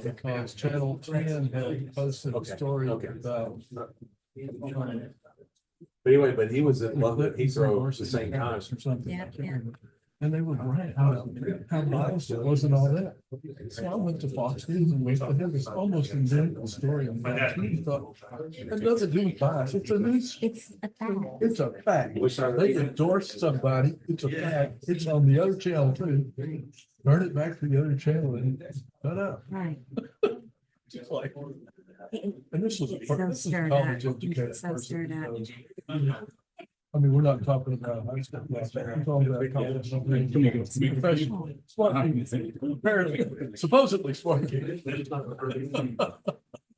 because Channel 10 had posted a story about. But anyway, but he was at Love at Heathrow at the same time. Or something. Yeah, yeah. And they were right, how biased it wasn't all that. So I went to Fox News and we had this almost identical story on Fox News. Thought, it doesn't do with bias, it's a news. It's a fact. It's a fact. They endorse somebody, it's a fact, it's on the other channel too. Turn it back to the other channel and shut up. Right. It's like, and this was It's so this is stirred college up. educated It's so person, stirred up. so, I mean, we're not talking about high school. We're talking about college. Professional. Smart people. Apparently, supposedly smart people.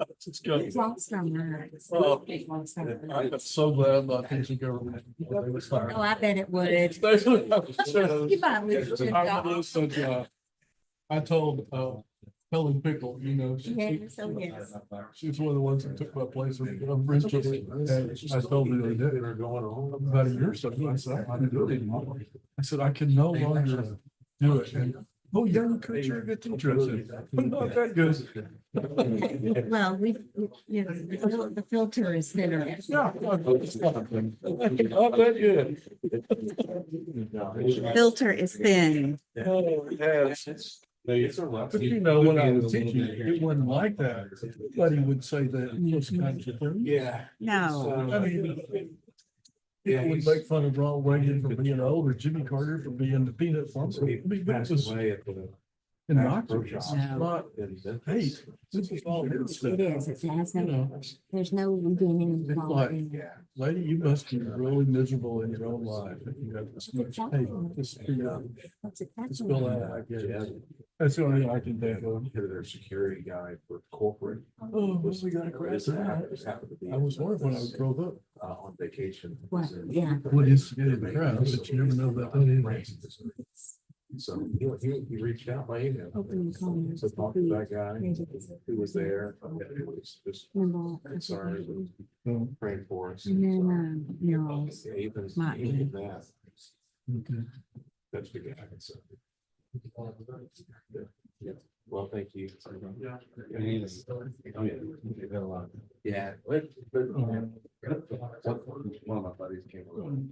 Let's go. It's lost our minds. Oh. It's lost our minds. I am so glad I'm not teaching government. Oh, I bet it would. You might lose your job. I told Helen Pickle, you know, Yes, oh, yes. she's one of the ones that took my place originally. And I told her the other day, about a year or so ago, I said, I do it anymore. I said, I can no longer do it. And, oh, yeah, you're a good teacher. I said, I'm not that good. Well, you know, the filter is thinner. Yeah. Not that good. Filter is thin. Oh, yes. But you know, when I was teaching, it wasn't like that. Nobody would say that in those kinds of things. Yeah. No. I mean, people would make fun of Ronald Reagan for being old or Jimmy Carter for being the peanut farmer. I mean, but it was innocuous, not hate. This is all good stuff. It is. It has You no, know, there's no beginning. it's like, lady, you must be really miserable in your own life if you have this much hate, this spill, That's this exactly. spill out, I guess. That's the only thing I can think of. Their security guy for corporate. Oh, we got a crash. I was wondering when I drove up. On vacation. What? Yeah. What is the crowd, but you never know about that either. So he reached out by email. Open comments. So talked to that guy who was there. It was just concerned, Oh, praying for us. And then, no, Even Might be. that, okay. that's the guy. So. Yeah. Well, thank you. Yeah. One of my buddies came over. mhm.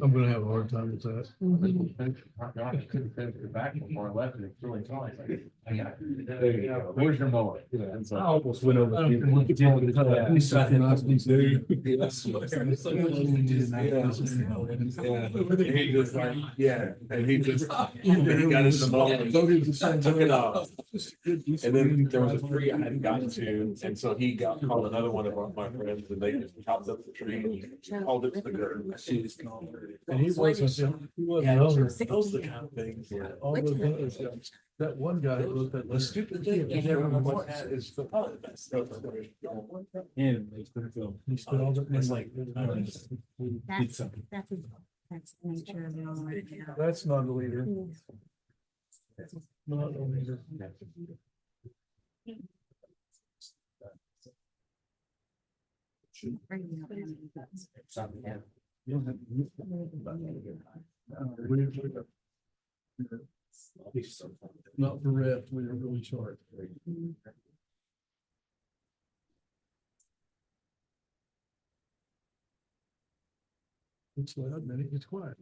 I'm gonna have a hard time with that. Mhm. I couldn't finish the back before I left, and it's really tall. There you go. Where's your mower? I almost went over. Yeah, and he just, he got his mower, took it off. And then there was a tree I hadn't gotten to, and so he called another one of my friends, and they just chopped up the tree and hauled it to the curb. And he wasn't Yeah, older. those are the kind of things. All those others, that one guy who looked at the stupid thing. He never once is the. He spent all that. It's like. That's the nature of it all right now. That's not a leader. Not a leader. Not bereft, we are really short. It's loud, then it gets quiet.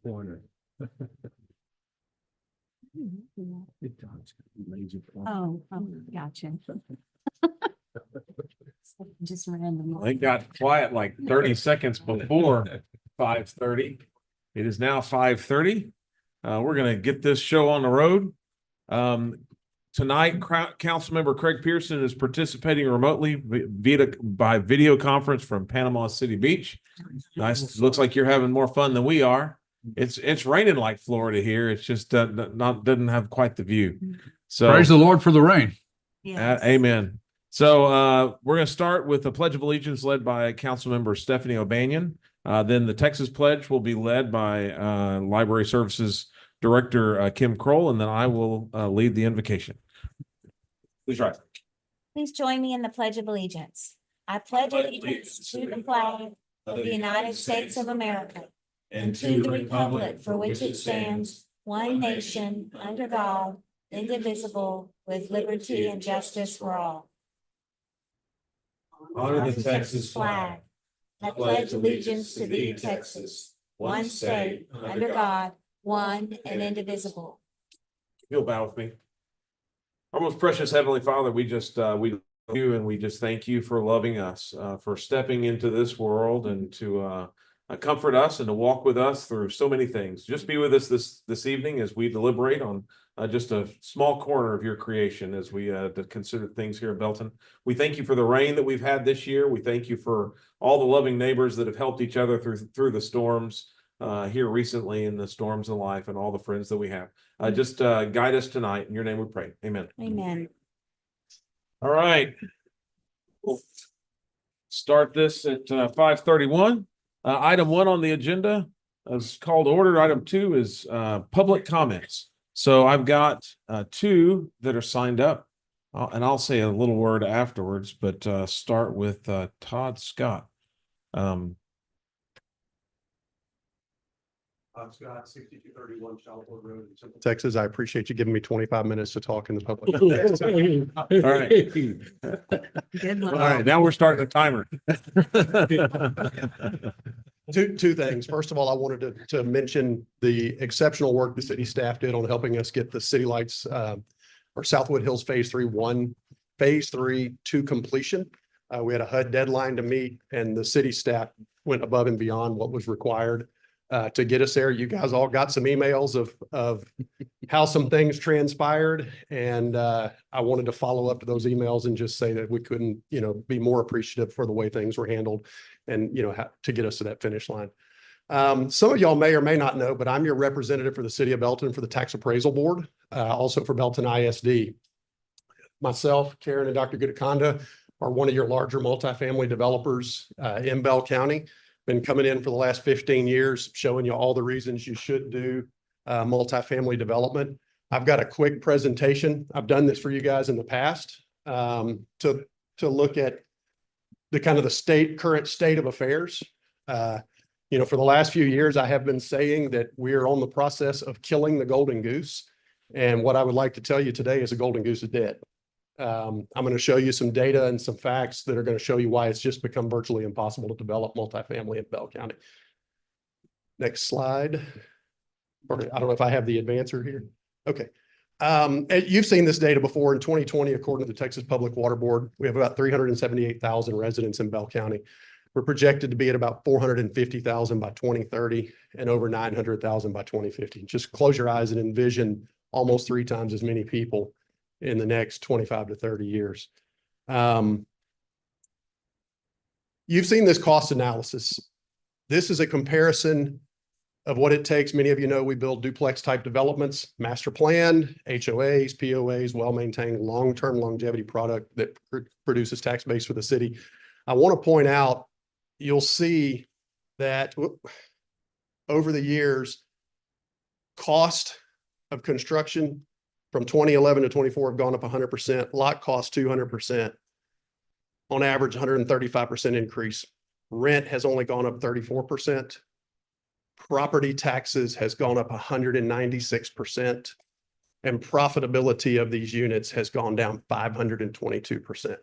Corner. Oh, gotcha. Just random. It got quiet like 30 seconds before 5:30. It is now 5:30. We're gonna get this show on the road. tonight, Councilmember Craig Pearson is participating remotely by video conference from Panama City Beach. Nice. Looks like you're having more fun than we are. It's raining like Florida here. It's just doesn't have quite the view. So Praise the Lord for the rain. Yes. amen. So we're going to start with the Pledge of Allegiance led by Councilmember Stephanie O'Banion. Then the Texas Pledge will be led by Library Services Director Kim Kroll, and then I will lead the invocation. Please rise. Please join me in the Pledge of Allegiance. I pledge allegiance to the flag of the United States of America and to the republic for which it stands, one nation, under God, indivisible, with liberty and justice for all. Honor the Texas flag. I pledge allegiance to thee, Texas, one state, under God, one and indivisible. You'll bow with me. Our most precious Heavenly Father, we love you, and we just thank you for loving us, for stepping into this world and to comfort us and to walk with us through so many things. Just be with us this evening as we deliberate on just a small corner of your creation as we consider things here at Belton. We thank you for the rain that we've had this year. We thank you for all the loving neighbors that have helped each other through the storms here recently, in the storms of life, and all the friends that we have. Just guide us tonight. In your name we pray. Amen. Amen. All right. We'll start this at 5:31. Item 1 on the agenda is called order. Item 2 is public comments. So I've got 2 that are signed up, and I'll say a little word afterwards, but start with Todd Scott. Scott, 6231 Shalford Road in Central Texas. I appreciate you giving me 25 minutes to talk in the public. All right. Good All luck. right. Now we're starting a timer. Two things. First of all, I wanted to mention the exceptional work the city staff did on helping us get the city lights or Southwood Hills Phase 3 to completion. We had a HUD deadline to meet, and the city staff went above and beyond what was required to get us there. You guys all got some emails of how some things transpired, and I wanted to follow up to those emails and just say that we couldn't, be more appreciative for the way things were handled, and to get us to that finish line. Some of y'all may or may not know, but I'm your representative for the city of Belton for the Tax Appraisal Board, also for Belton ISD. Myself, Karen, and Dr. Gudakonda are one of your larger multifamily developers in Bell County. Been coming in for the last 15 years, showing you all the reasons you should do multifamily development. I've got a quick presentation. I've done this for you guys in the past to look at the current state of affairs. For the last few years, I have been saying that we are on the process of killing the golden goose. And what I would like to tell you today is the golden goose is dead. I'm going to show you some data and some facts that are going to show you why it's just become virtually impossible to develop multifamily in Bell County. Next slide. Or I don't know if I have the advancer here. Okay. You've seen this data before. In 2020, according to the Texas Public Water Board, we have about 378,000 residents in Bell County. We're projected to be at about 450,000 by 2030 and over 900,000 by 2050. Just close your eyes and envision almost 3 times as many people in the next 25 to 30 years. You've seen this cost analysis. This is a comparison of what it takes. Many of you know we build duplex type developments, master planned, HOAs, POAs, well-maintained, long-term longevity product that produces tax base for the city. I want to point out, you'll see that over the years, cost of construction from 2011 to 24 have gone up 100%, lot cost 200%, on average 135% increase. Rent has only gone up 34%. Property taxes has gone up 196%, and profitability of these units has gone down 522%.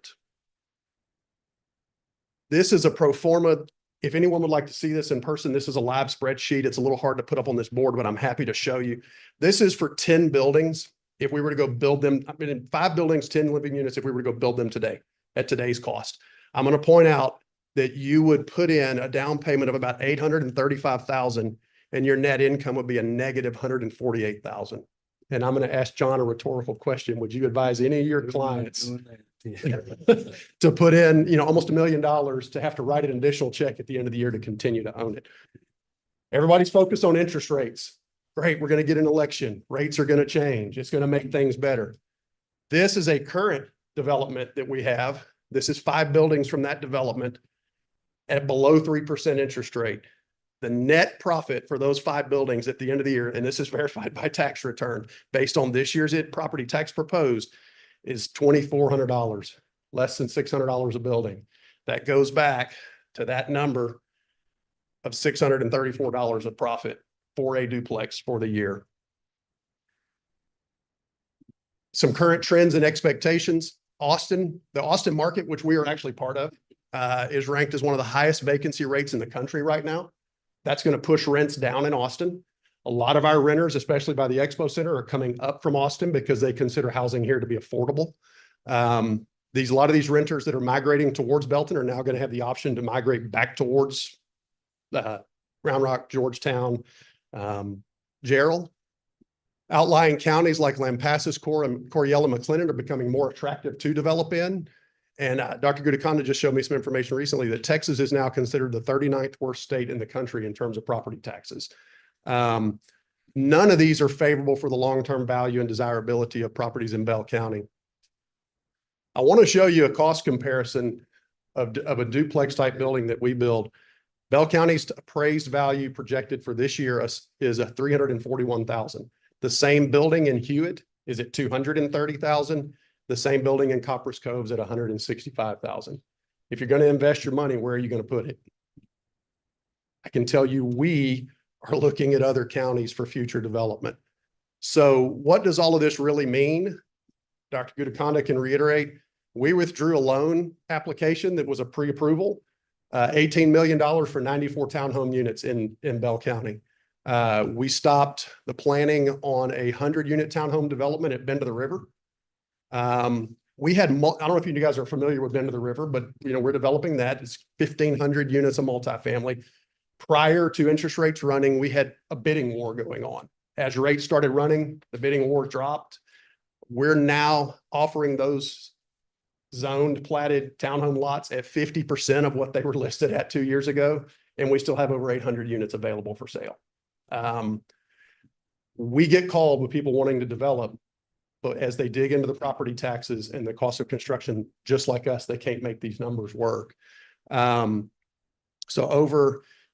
This is a pro forma. If anyone would like to see this in person, this is a live spreadsheet. It's a little hard to put up on this board, but I'm happy to show you. This is for 10 buildings. If we were to go build them, in 5 buildings, 10 living units, if we were to go build them today at today's cost. I'm going to point out that you would put in a down payment of about $835,000 and your net income would be a negative $148,000. And I'm going to ask John a rhetorical question. Would you advise any of your clients to put in, almost $1 million to have to write an additional check at the end of the year to continue to own it? Everybody's focused on interest rates. Great, we're going to get an election. Rates are going to change. It's going to make things better. This is a current development that we have. This is 5 buildings from that development at below 3% interest rate. The net profit for those 5 buildings at the end of the year, and this is verified by tax return based on this year's property tax proposed, is $2,400, less than $600 a building. That goes back to that number of $634 of profit for a duplex for the year. Some current trends and expectations. Austin, the Austin market, which we are actually part of, is ranked as one of the highest vacancy rates in the country right now. That's going to push rents down in Austin. A lot of our renters, especially by the Expo Center, are coming up from Austin because they consider housing here to be affordable. A lot of these renters that are migrating towards Belton are now going to have the option to migrate back towards Round Rock, Georgetown, Gerald. Outlying counties like Lampasas, Coriel, and McLennan are becoming more attractive to develop in. And Dr. Gudikonda just showed me some information recently that Texas is now considered the 39th worst state in the country in terms of property taxes. None of these are favorable for the long-term value and desirability of properties in Bell County. I want to show you a cost comparison of a duplex type building that we build. Bell County's appraised value projected for this year is $341,000. The same building in Hewitt is at $230,000. The same building in Copperas Cove is at $165,000. If you're going to invest your money, where are you going to put it? I can tell you we are looking at other counties for future development. So what does all of this really mean? Dr. Gudikonda can reiterate, we withdrew a loan application that was a pre-approval, $18 million for 94 townhome units in Bell County. We stopped the planning on a 100-unit townhome development at Bend of the River. We had, I don't know if you guys are familiar with Bend of the River, but we're developing that. It's 1,500 units of multifamily. Prior to interest rates running, we had a bidding war going on. As rates started running, the bidding war dropped. We're now offering those zoned platted townhome lots at 50% of what they were listed at 2 years ago. And we still have over 800 units available for sale. We get called with people wanting to develop, but as they dig into the property taxes and the cost of construction, just like us, they can't make these numbers work.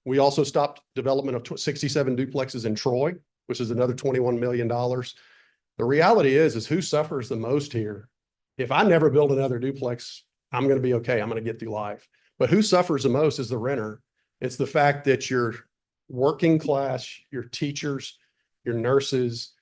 We also stopped development of 67 duplexes in Troy, which is another $21 million. The reality is who suffers the most here? If I never build another duplex, I'm going to be okay. I'm going to get through life. But who suffers the most is the renter. It's the fact that your working class, your teachers, your nurses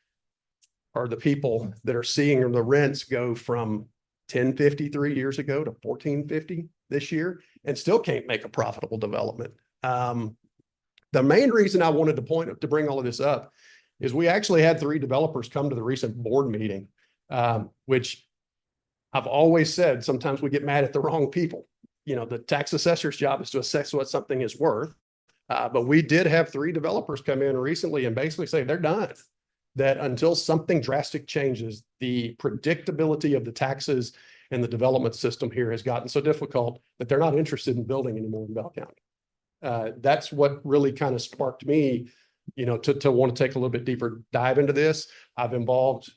are the people that are seeing the rents go from $10.50 3 years ago to $14.50 this year and still can't make a profitable development. The main reason I wanted to bring all of this up is we actually had 3 developers come to the recent board meeting, which I've always said, sometimes we get mad at the wrong people. The tax assessor's job is to assess what something is worth. But we did have 3 developers come in recently and basically say they're done. That until something drastic changes, the predictability of the taxes and the development system here has gotten so difficult that they're not interested in building anymore in Bell County. That's what really kind of sparked me, to want to take a little bit deeper dive into this. I've involved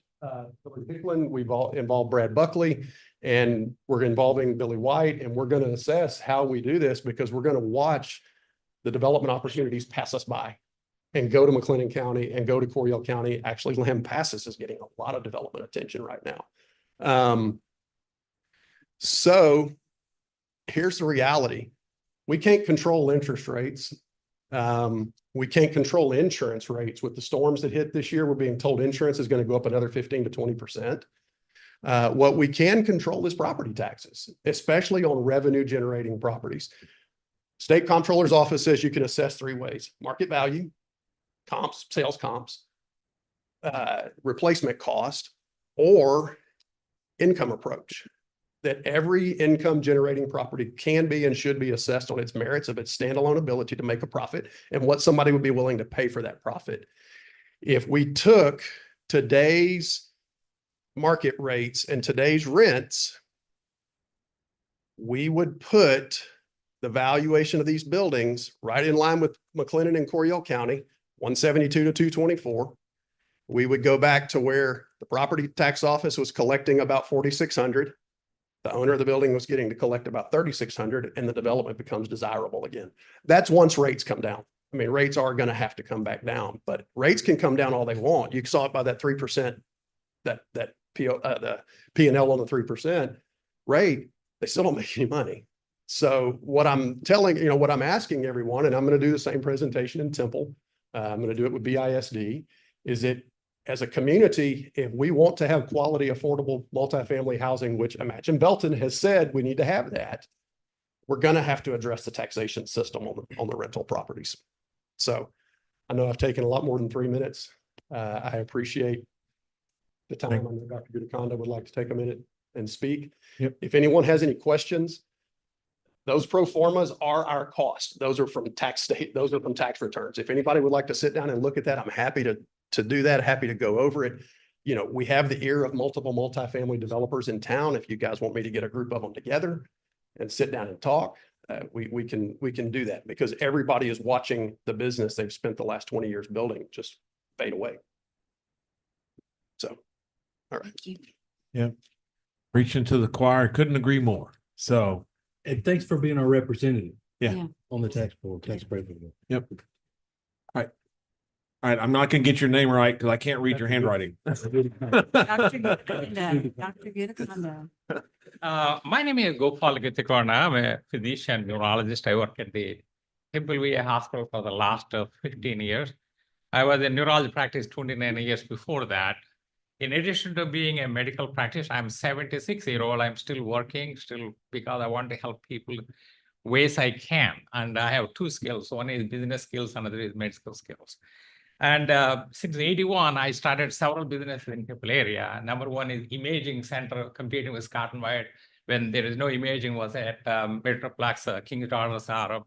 we've all involved Brad Buckley, and we're involving Billy White, and we're going to assess how we do this because we're going to watch the development opportunities pass us by and go to McLennan County and go to Coriel County. Actually, Lampasas is getting a lot of development attention right now. So here's the reality. We can't control interest rates. We can't control insurance rates. With the storms that hit this year, we're being told insurance is going to go up another 15 to 20%. What we can control is property taxes, especially on revenue generating properties. State Comptroller's Office says you can assess 3 ways: market value, comps, sales comps, replacement cost, or income approach. That every income generating property can be and should be assessed on its merits of its standalone ability to make a profit and what somebody would be willing to pay for that profit. If we took today's market rates and today's rents, we would put the valuation of these buildings right in line with McLennan and Coryell County, 172 to 224. We would go back to where the property tax office was collecting about 4,600. The owner of the building was getting to collect about 3,600, and the development becomes desirable again. That's once rates come down. I mean, rates are going to have to come back down, but rates can come down all they want. You saw it by that 3%, the P&L on the 3% rate, they still don't make any money. So what I'm telling, what I'm asking everyone, and I'm going to do the same presentation in Temple, I'm going to do it with BISD, is that as a community, if we want to have quality, affordable multifamily housing, which Imagine Belton has said we need to have that, we're going to have to address the taxation system on the rental properties. So I know I've taken a lot more than 3 minutes. I appreciate the time. I know Dr. Gudakonda would like to take a minute and speak. Yep. If anyone has any questions, those pro formas are our cost. Those are from tax returns. If anybody would like to sit down and look at that, I'm happy to do that, happy to go over it. We have the ear of multiple multifamily developers in town. If you guys want me to get a group of them together and sit down and talk, we can do that, because everybody is watching the business they've spent the last 20 years building just fade away. So, all right. Yeah. Preaching to the choir, couldn't agree more. So, And thanks for being our representative. Yeah. On the tax board, tax president. yep. All right, I'm not gonna get your name right because I can't read your handwriting. Dr. Gudakonda. My name is Gopal Githikonda. I'm a physician neurologist. I work at the Temple VA Hospital for the last 15 years. I was in neurology practice 29 years before that. In addition to being a medical practitioner, I'm 76-year-old. I'm still working, because I want to help people ways I can. And I have two skills. One is business skills, another is medical skills. And since 81, I started several businesses in Temple area. Number one is imaging center, competing with Scott and White. When there is no imaging, was at Metroplex, King Charles or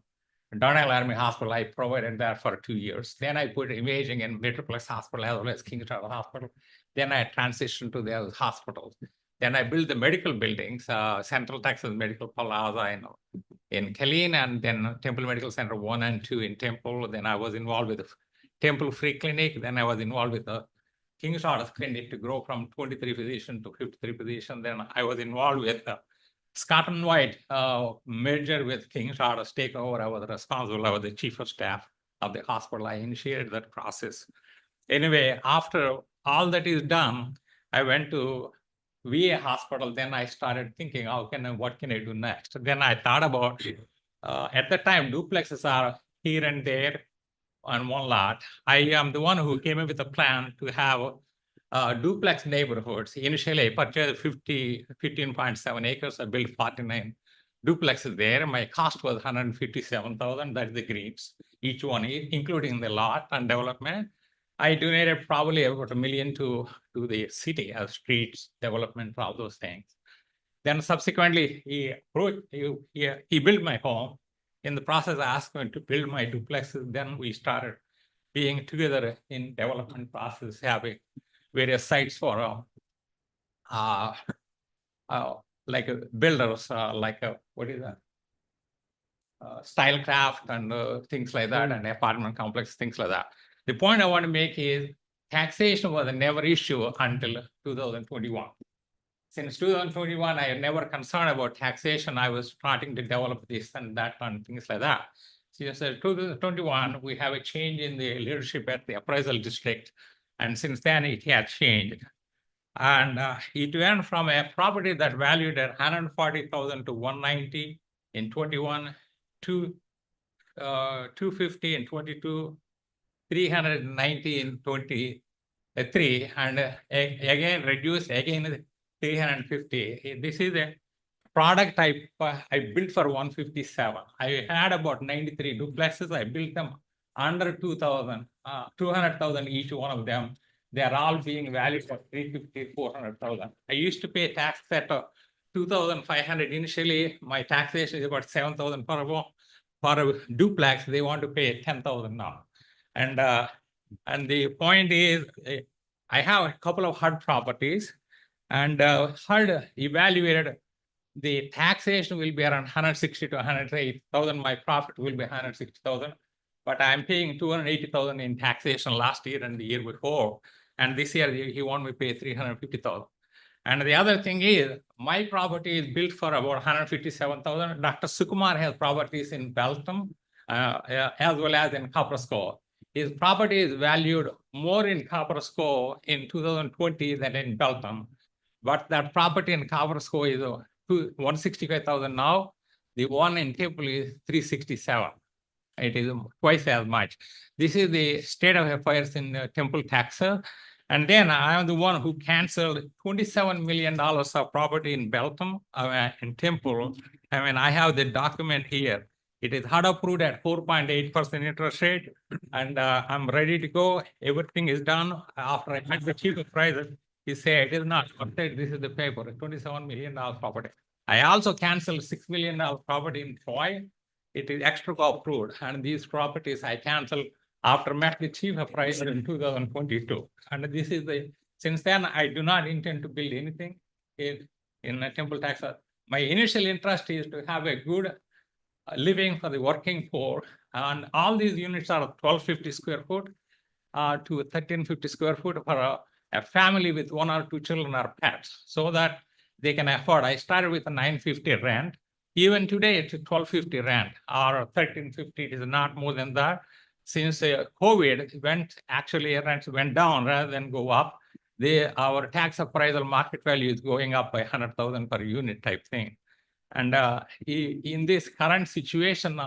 Darnell Army Hospital. I provided that for 2 years. Then I put imaging in Metroplex Hospital as well as King Charles Hospital. Then I transitioned to the hospitals. Then I built the medical buildings, Central Texas Medical Plaza in Killeen, and then Temple Medical Center 1 and 2 in Temple. Then I was involved with the Temple Free Clinic. Then I was involved with the King Charles Clinic to grow from 23 physicians to 53 physicians. Then I was involved with Scott and White merger with King Charles takeover. I was responsible. I was the chief of staff of the hospital. I initiated that process. Anyway, after all that is done, I went to VA hospital. Then I started thinking, what can I do next? Then I thought about, at the time, duplexes are here and there on one lot. I am the one who came up with a plan to have duplex neighborhoods. Initially, I purchased 15.7 acres. I built 49 duplexes there. My cost was $157,000. That's the greens, each one, including the lot and development. I donated probably about $1 million to the city as streets, development, all those things. Then subsequently, he built my home. In the process, I asked him to build my duplexes. Then we started being together in development process, having various sites for like builders, what is that? Stylecraft and things like that, and apartment complex, things like that. The point I want to make is taxation was a never issue until 2021. Since 2021, I had never concerned about taxation. I was starting to develop this and that and things like that. Since 2021, we have a change in the leadership at the appraisal district. And since then, it has changed. And it went from a property that valued at $140,000 to $190 in 21, to $250 in 22, $390 in 23, and again reduced again $350. This is a product I built for $157. I had about 93 duplexes. I built them under $200,000 each one of them. They are all being valued for $350,000, $400,000. I used to pay tax at $2,500 initially. My taxation is about $7,000 per home. For a duplex, they want to pay $10,000 now. And the point is, I have a couple of HUD properties, and HUD evaluated the taxation will be around 160 to 180,000. My profit will be 160,000, but I'm paying 280,000 in taxation last year and the year before, and this year he want me to pay 350,000. And the other thing is, my property is built for about 157,000. Dr. Sukumar has properties in Belton, as well as in Coppersco. His property is valued more in Coppersco in 2020 than in Belton. But that property in Coppersco is 165,000 now. The one in Temple is 367. It is twice as much. This is the state of affairs in Temple, Texas. And then I am the one who canceled $27 million of property in Belton, in Temple. I mean, I have the document here. It is HUD approved at 4.8% interest rate, and I'm ready to go. Everything is done. After I met the chief appraiser, he said it is not. I said, this is the paper, $27 million property. I also canceled $6 million property in Troy. It is extra approved, and these properties I canceled after met the chief appraiser in 2022. And this is since then, I do not intend to build anything in Temple, Texas. My initial interest is to have a good living for the working poor. And all these units are 1,250 square foot to 1,350 square foot for a family with 1 or 2 children or pets, so that they can afford. I started with a $950 rent. Even today, it's a $1,250 rent or $1,350. It is not more than that. Since COVID rents went down rather than go up. Our tax appraisal market value is going up by 100,000 per unit type thing. And in this current situation,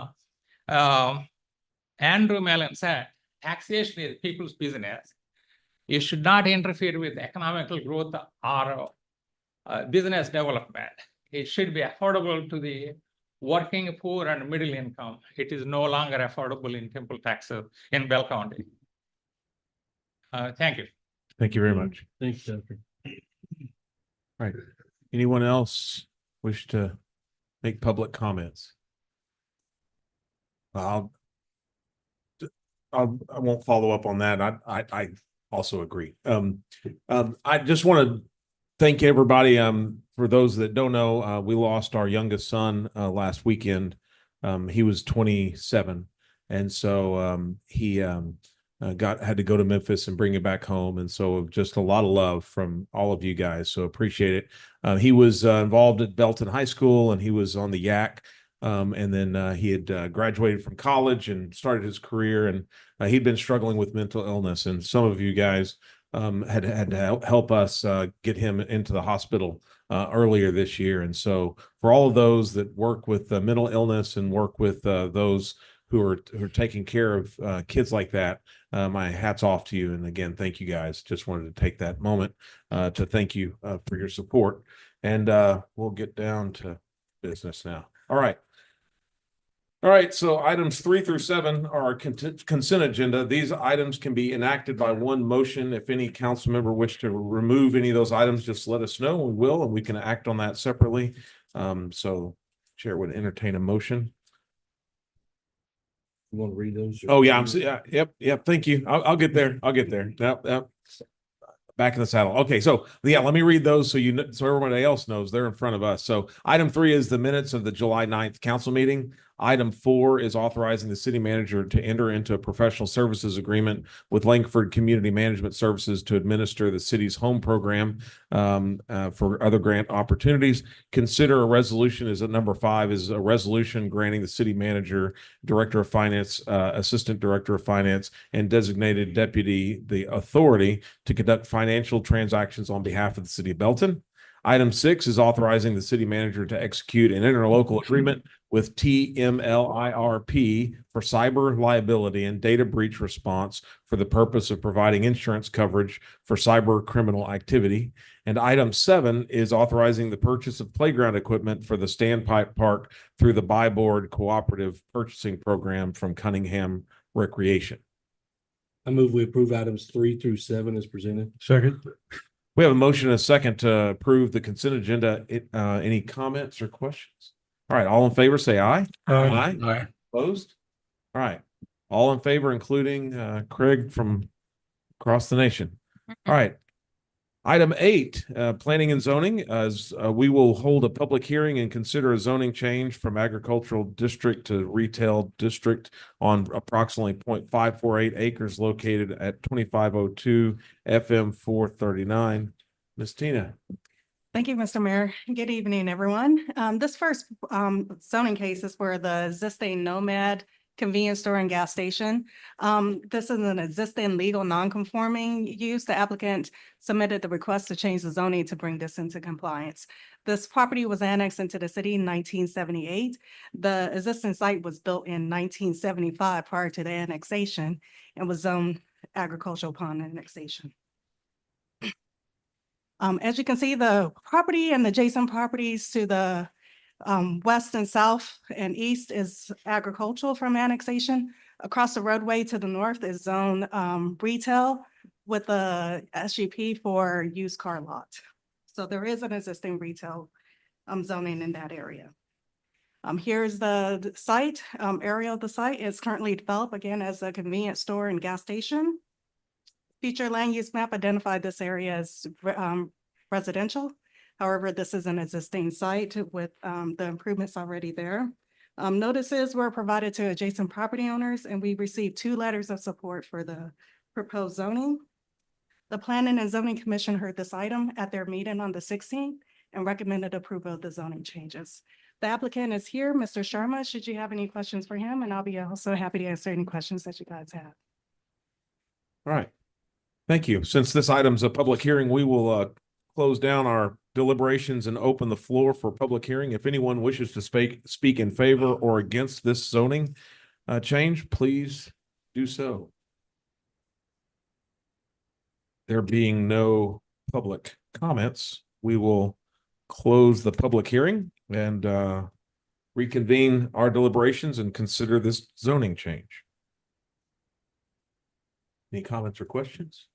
Andrew Mellon said, taxation is people's business. You should not interfere with economical growth or business development. It should be affordable to the working poor and middle income. It is no longer affordable in Temple, Texas, in Bell County. Thank you. Thank you very much. Thanks, Jennifer. Right. Anyone else wish to make public comments? I won't follow up on that. I also agree. I just want to thank everybody. For those that don't know, we lost our youngest son last weekend. He was 27, and so he had to go to Memphis and bring it back home. And so just a lot of love from all of you guys. So appreciate it. He was involved at Belton High School, and he was on the YAC. And then he had graduated from college and started his career, and he'd been struggling with mental illness. And some of you guys had to help us get him into the hospital earlier this year. And so for all of those that work with mental illness and work with those who are taking care of kids like that, my hat's off to you. And again, thank you guys. Just wanted to take that moment to thank you for your support. And we'll get down to business now. All right. All right, so items 3 through 7 are our consent agenda. These items can be enacted by one motion. If any council member wish to remove any of those items, just let us know. We will, and we can act on that separately. So Chair would entertain a motion. You want to read those? Oh, yeah, yep. Thank you. I'll get there. Yep. Back in the saddle. Okay, so yeah, let me read those so so everybody else knows they're in front of us. So item 3 is the minutes of the July 9th council meeting. Item 4 is authorizing the city manager to enter into a professional services agreement with Langford Community Management Services to administer the city's home program for other grant opportunities. Consider a resolution is at number 5 is a resolution granting the city manager, director of finance, assistant director of finance, and designated deputy the authority to conduct financial transactions on behalf of the city of Belton. Item 6 is authorizing the city manager to execute an interlocal agreement with TMLIRP for cyber liability and data breach response for the purpose of providing insurance coverage for cyber criminal activity. And item 7 is authorizing the purchase of playground equipment for the Standpipe Park through the Buy Board Cooperative Purchasing Program from Cunningham Recreation. I move we approve items 3 through 7 as presented. Second. We have a motion and a second to approve the consent agenda. Any comments or questions? All right, all in favor, say aye. Aye. Opposed? All right, all in favor, including Craig from across the nation. All right. Item 8, planning and zoning, as we will hold a public hearing and consider a zoning change from agricultural district to retail district on approximately 0.548 acres located at 2502 FM 439. Ms. Tina. Thank you, Mr. Mayor. Good evening, everyone. This first zoning case is for the existing Nomad convenience store and gas station. This is an existing legal non-conforming use. The applicant submitted the request to change the zoning to bring this into compliance. This property was annexed into the city in 1978. The existing site was built in 1975 prior to the annexation and was zoned agricultural upon annexation. As you can see, the property and adjacent properties to the west and south and east is agricultural from annexation. Across the roadway to the north is zone retail with a SUP for used car lot. So there is an existing retail zoning in that area. Here's the site. Area of the site is currently developed again as a convenience store and gas station. Future land use map identified this area as residential. However, this is an existing site with the improvements already there. Notices were provided to adjacent property owners, and we received 2 letters of support for the proposed zoning. The Planning and Zoning Commission heard this item at their meeting on the 16th and recommended approval of the zoning changes. The applicant is here, Mr. Sharma. Should you have any questions for him? And I'll be also happy to answer any questions that you guys have. All right. Thank you. Since this item's a public hearing, we will close down our deliberations and open the floor for public hearing. If anyone wishes to speak in favor or against this zoning change, please do so. There being no public comments, we will close the public hearing and reconvene our deliberations and consider this zoning change. Any comments or questions?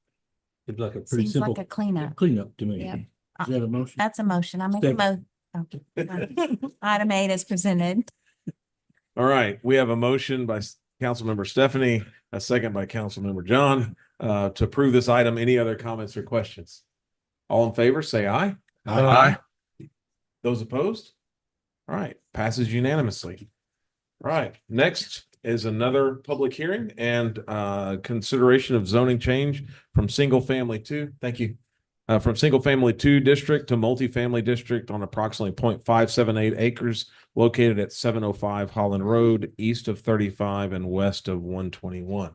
It's like a pretty Seems simple like a cleanup. cleanup to me. Yeah. Is that a motion? That's a motion. I make a Item 8 is presented. All right, we have a motion by Councilmember Stephanie, a second by Councilmember John, to approve this item. Any other comments or questions? All in favor, say aye. Aye. Those opposed? All right, passes unanimously. All right, next is another public hearing and consideration of zoning change from single family to, thank you, from single family 2 district to multifamily district on approximately 0.578 acres located at 705 Holland Road, east of 35 and west of 121.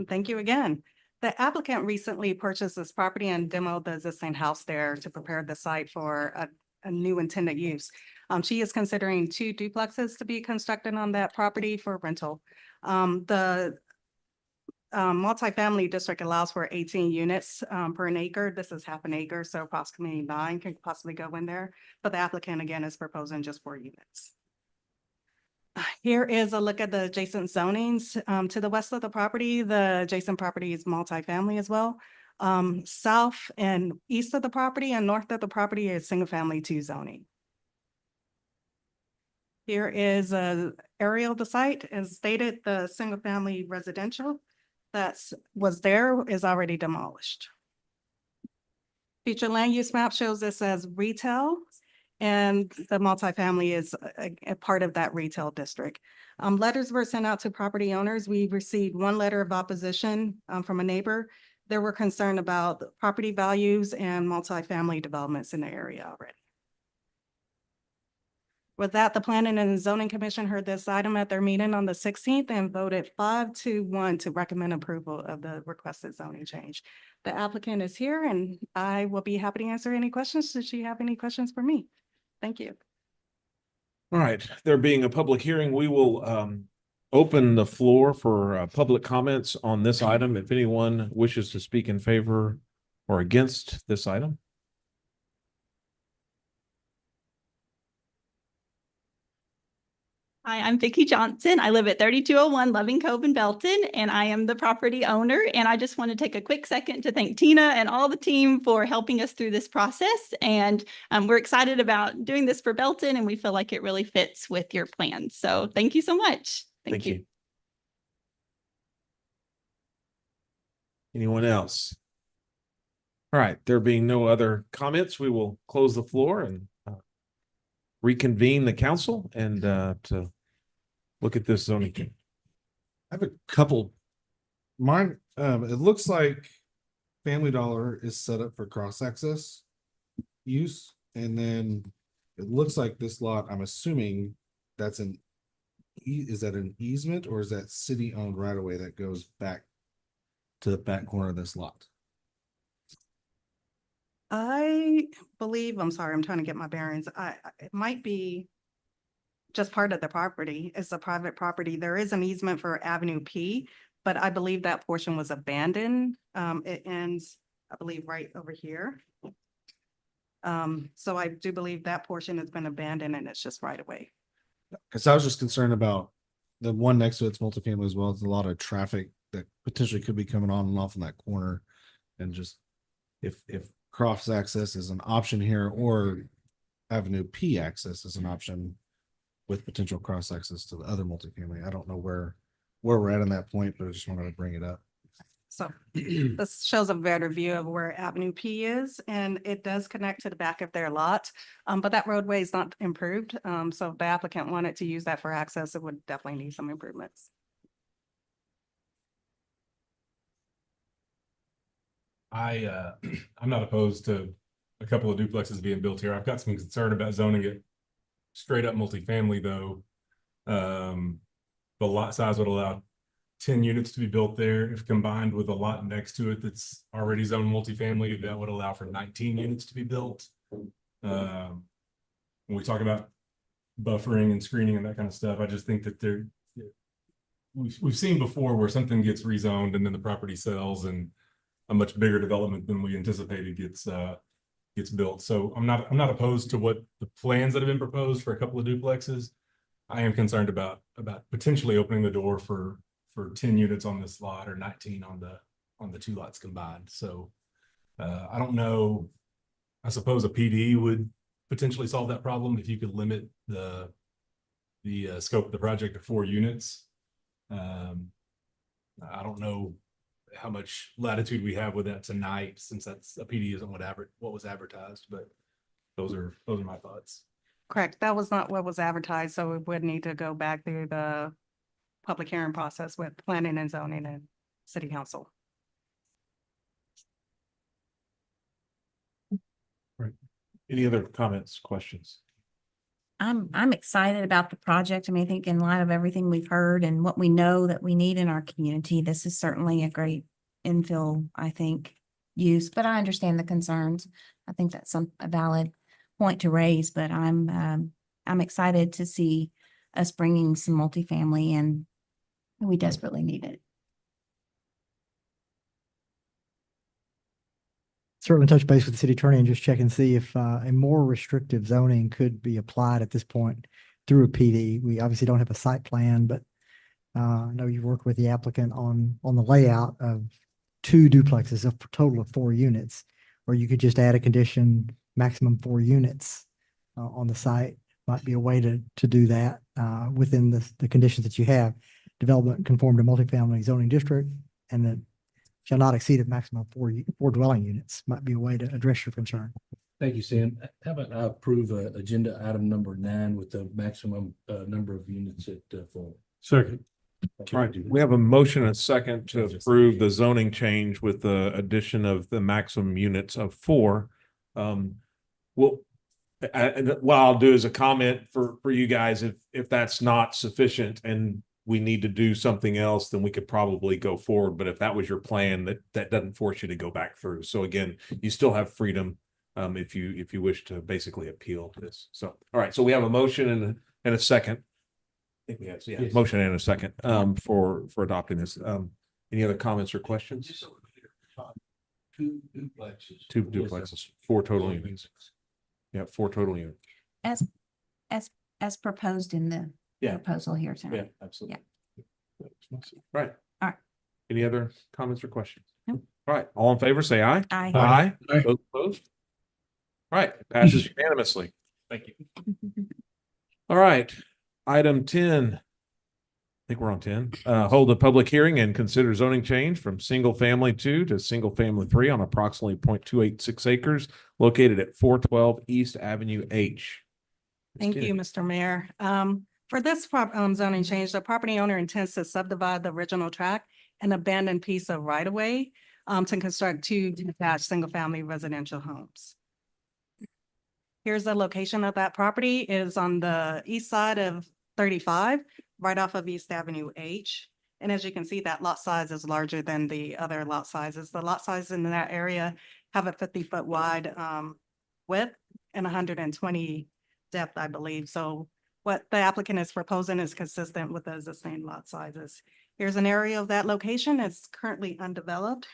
Thank you again. The applicant recently purchased this property and demoed the existing house there to prepare the site for a new intended use. She is considering 2 duplexes to be constructed on that property for rental. The multifamily district allows for 18 units per an acre. This is half an acre, so approximately 9 can possibly go in there. But the applicant again is proposing just 4 units. Here is a look at the adjacent zonings. To the west of the property, the adjacent property is multifamily as well. South and east of the property and north of the property is single family 2 zoning. Here is a aerial of the site. As stated, the single family residential that was there is already demolished. Future land use map shows this as retail, and the multifamily is a part of that retail district. Letters were sent out to property owners. We received 1 letter of opposition from a neighbor. They were concerned about property values and multifamily developments in the area already. With that, the Planning and Zoning Commission heard this item at their meeting on the 16th and voted 5-1 to recommend approval of the requested zoning change. The applicant is here and I will be happy to answer any questions. Does she have any questions for me? Thank you. All right, there being a public hearing, we will open the floor for public comments on this item. If anyone wishes to speak in favor or against this item. Hi, I'm Vicki Johnson. I live at 3201 Loving Cove in Belton, and I am the property owner. And I just want to take a quick second to thank Tina and all the team for helping us through this process. And we're excited about doing this for Belton, and we feel like it really fits with your plans. So thank you so much. Thank you. Anyone else? All right, there being no other comments, we will close the floor and reconvene the council and to look at this zoning. I have a couple. Mine, it looks like Family Dollar is set up for cross access use, and then it looks like this lot, I'm assuming that's is that an easement or is that city owned right away that goes back to the back corner of this lot? I believe, I'm sorry, I'm trying to get my bearings. It might be just part of the property. It's a private property. There is an easement for Avenue P, but I believe that portion was abandoned. It ends, I believe, right over here. So I do believe that portion has been abandoned and it's just right away. Because I was just concerned about the one next to it's multifamily as well. It's a lot of traffic that potentially could be coming on and off in that corner. And just if cross access is an option here or Avenue P access is an option with potential cross access to the other multifamily. I don't know where we're at on that point, but I just wanted to bring it up. So this shows a better view of where Avenue P is, and it does connect to the back of their lot. But that roadway is not improved. So if the applicant wanted to use that for access, it would definitely need some improvements. I'm not opposed to a couple of duplexes being built here. I've got some concern about zoning it straight up multifamily though. The lot size would allow 10 units to be built there. If combined with a lot next to it that's already zoned multifamily, that would allow for 19 units to be built. When we talk about buffering and screening and that kind of stuff, I just think that we've seen before where something gets rezoned and then the property sells and a much bigger development than we anticipated gets built. So I'm not opposed to what the plans that have been proposed for a couple of duplexes. I am concerned about potentially opening the door for 10 units on this lot or 19 on the two lots combined. So I don't know. I suppose a PD would potentially solve that problem if you could limit the scope of the project to 4 units. I don't know how much latitude we have with that tonight, since that's a PD isn't what was advertised, but those are my thoughts. Correct. That was not what was advertised, so we would need to go back through the public hearing process with planning and zoning and city council. Right. Any other comments, questions? I'm excited about the project. I mean, I think in light of everything we've heard and what we know that we need in our community, this is certainly a great infill, I think, use, but I understand the concerns. I think that's a valid point to raise, but I'm excited to see us bringing some multifamily and we desperately need it. Certainly touch base with the city attorney and just check and see if a more restrictive zoning could be applied at this point through a PD. We obviously don't have a site plan, but I know you've worked with the applicant on the layout of 2 duplexes, a total of 4 units, or you could just add a condition, maximum 4 units on the site. Might be a way to do that within the conditions that you have. Development conform to multifamily zoning district, and then shall not exceed a maximum of 4 dwelling units. Might be a way to address your concern. Thank you, Sam. How about I approve agenda item number 9 with the maximum number of units at 4? Second. All right, we have a motion and a second to approve the zoning change with the addition of the maximum units of 4. What I'll do is a comment for you guys, if that's not sufficient and we need to do something else, then we could probably go forward. But if that was your plan, that doesn't force you to go back through. So again, you still have freedom if you wish to basically appeal this. So, all right. So we have a motion and a second. I think we have, Yes. motion and a second for adopting this. Any other comments or questions? Just so we're clear, 2 duplexes. 2 duplexes, 4 total units. Yeah, 4 total units. As proposed in the proposal here tonight. Yeah, absolutely. Right. All right. Any other comments or questions? No. All right. All in favor, say aye. Aye. Aye. Those opposed? All right. Passes unanimously. Thank you. All right. Item 10. think we're on 10. Hold a public hearing and consider zoning change from single family 2 to single family 3 on approximately 0.286 acres located at 412 East Avenue H. Thank you, Mr. Mayor. For this zoning change, the property owner intends to subdivide the original tract and abandoned piece of right of way to construct 2 detached single-family residential homes. Here's the location of that property. It is on the east side of 35, right off of East Avenue H. And as you can see, that lot size is larger than the other lot sizes. The lot sizes in that area have a 50-foot wide width and 120 depth, I believe. So what the applicant is proposing is consistent with the existing lot sizes. Here's an area of that location. It's currently undeveloped.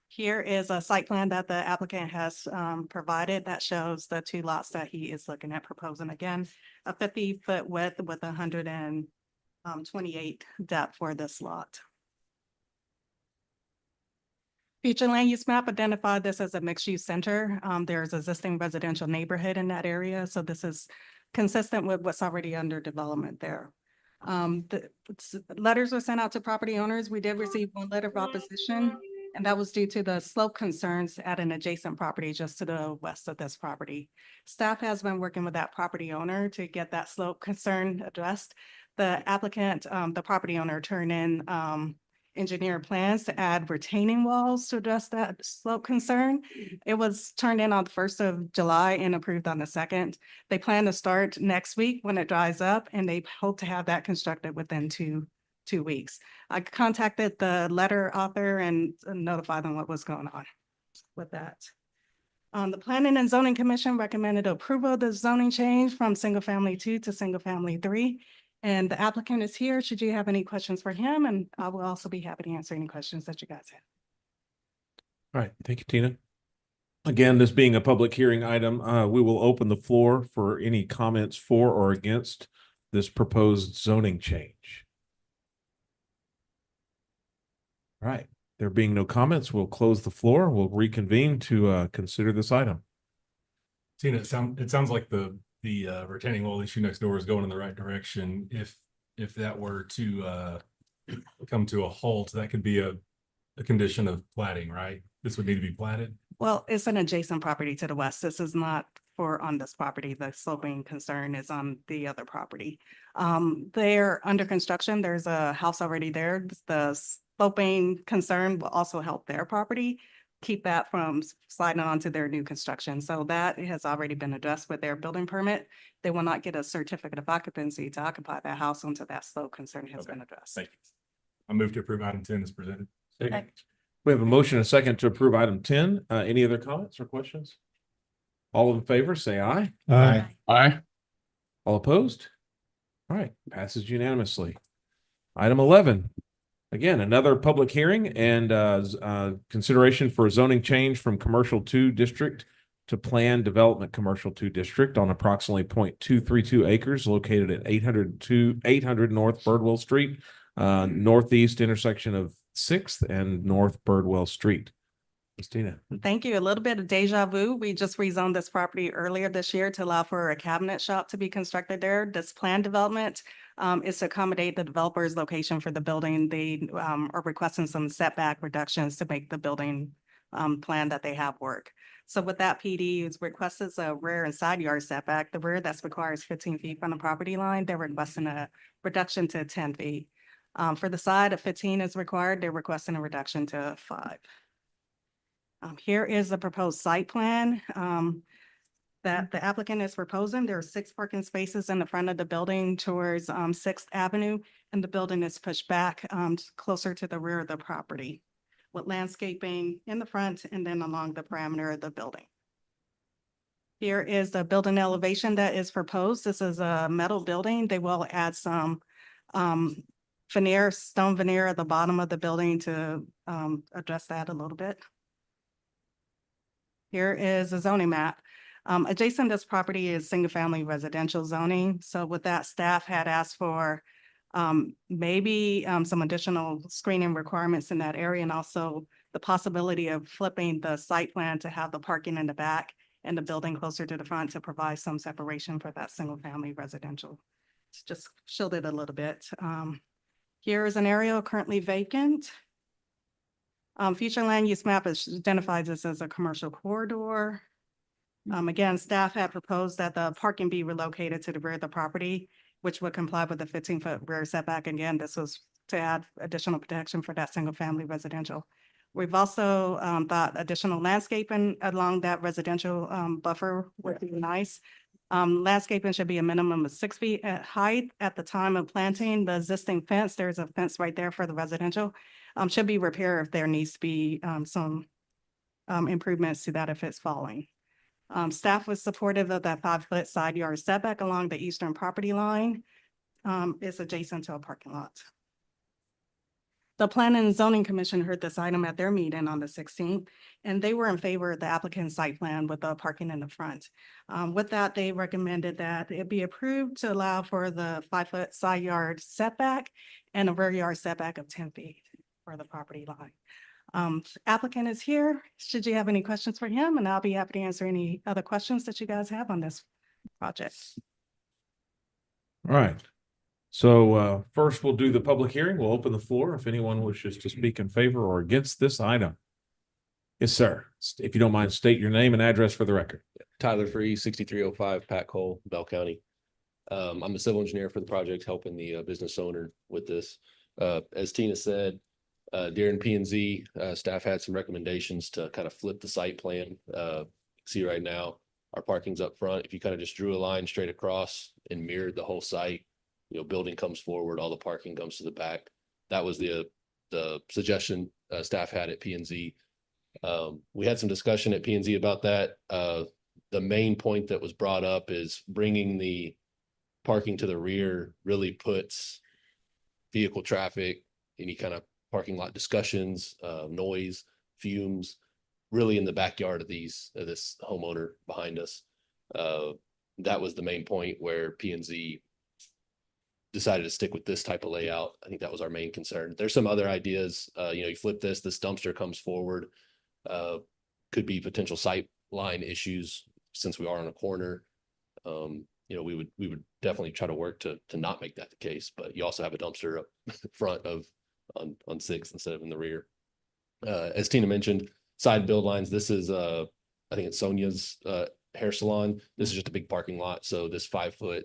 Here is a site plan that the applicant has provided that shows the 2 lots that he is looking at proposing. Again, a 50-foot width with 128 depth for this lot. Future land use map identified this as a mixed-use center. There's existing residential neighborhood in that area, so this is consistent with what's already under development there. The letters were sent out to property owners. We did receive 1 letter of opposition, and that was due to the slope concerns at an adjacent property just to the west of this property. Staff has been working with that property owner to get that slope concern addressed. The applicant, the property owner, turned in engineer plans to add retaining walls to address that slope concern. It was turned in on the 1st of July and approved on the 2nd. They plan to start next week when it dries up, and they hope to have that constructed within two weeks. I contacted the letter author and notified them what was going on with that. The Planning and Zoning Commission recommended approval of the zoning change from single family 2 to single family 3. And the applicant is here. Should you have any questions for him? And I will also be happy to answer any questions that you guys have. All right. Thank you, Tina. Again, this being a public hearing item, we will open the floor for any comments for or against this proposed zoning change. All right. There being no comments, we'll close the floor. We'll reconvene to consider this item. Tina, it sounds like the retaining wall issue next door is going in the right direction. If that were to come to a halt, that could be a condition of platting, right? This would need to be platted. Well, it's an adjacent property to the west. This is not on this property. The sloping concern is on the other property. They're under construction. There's a house already there. The sloping concern will also help their property keep that from sliding onto their new construction. So that has already been addressed with their building permit. They will not get a certificate of occupancy to occupy that house until that slope concern has been addressed. Thank you. I move to approve item 10 as presented. Second. We have a motion and a second to approve item 10. Any other comments or questions? All in favor, say aye. Aye. Aye. All opposed? All right, passes unanimously. Item 11. Again, another public hearing and consideration for a zoning change from commercial 2 district to planned development commercial 2 district on approximately 0.232 acres located at 800 North Birdwell Street, northeast intersection of 6th and North Birdwell Street. Christina. Thank you. A little bit of deja vu. We just rezoned this property earlier this year to allow for a cabinet shop to be constructed there. This planned development is to accommodate the developer's location for the building. They are requesting some setback reductions to make the building plan that they have work. So with that, PD is requested a rear and side yard setback. The rear that's requires 15 feet from the property line. They're requesting a reduction to 10 feet. For the side, a 15 is required. They're requesting a reduction to 5. Here is the proposed site plan that the applicant is proposing. There are 6 parking spaces in the front of the building towards 6th Avenue, and the building is pushed back closer to the rear of the property with landscaping in the front and then along the perimeter of the building. Here is the building elevation that is proposed. This is a metal building. They will add some veneer, stone veneer at the bottom of the building to address that a little bit. Here is a zoning map. Adjacent to this property is single-family residential zoning. So with that, staff had asked for maybe some additional screening requirements in that area, and also the possibility of flipping the site plan to have the parking in the back and the building closer to the front to provide some separation for that single-family residential. It's just shielded a little bit. Here is an area currently vacant. Future land use map is identifies this as a commercial corridor. Again, staff had proposed that the parking be relocated to the rear of the property, which would comply with the 15-foot rear setback. Again, this was to add additional protection for that single-family residential. We've also thought additional landscaping along that residential buffer would be nice. Landscaping should be a minimum of 6 feet at height at the time of planting. The existing fence, there's a fence right there for the residential, should be repaired if there needs to be some improvements to that if it's falling. Staff was supportive of that 5-foot side yard setback along the eastern property line. It's adjacent to a parking lot. The Planning and Zoning Commission heard this item at their meeting on the 16th, and they were in favor of the applicant's site plan with the parking in the front. With that, they recommended that it be approved to allow for the 5-foot side yard setback and a rear yard setback of 10 feet for the property line. Applicant is here. Should you have any questions for him? And I'll be happy to answer any other questions that you guys have on this project. All right. So first we'll do the public hearing. We'll open the floor if anyone wishes to speak in favor or against this item. Yes, sir. If you don't mind, state your name and address for the record. Tyler Free, 6305 Pat Cole, Bell County. I'm a civil engineer for the project, helping the business owner with this. As Tina said, during P&Z, staff had some recommendations to kind of flip the site plan. See right now, our parking's up front. If you kind of just drew a line straight across and mirrored the whole site, building comes forward, all the parking comes to the back. That was the suggestion staff had at P&Z. We had some discussion at P&Z about that. The main point that was brought up is bringing the parking to the rear really puts vehicle traffic, any kind of parking lot discussions, noise, fumes, really in the backyard of this homeowner behind us. That was the main point where P&Z decided to stick with this type of layout. I think that was our main concern. There's some other ideas. You flip this dumpster comes forward. Could be potential sight line issues since we are on a corner. We would definitely try to work to not make that the case, but you also have a dumpster up front on 6th instead of in the rear. As Tina mentioned, side build lines. This is I think it's Sonia's hair salon. This is just a big parking lot. So this 5-foot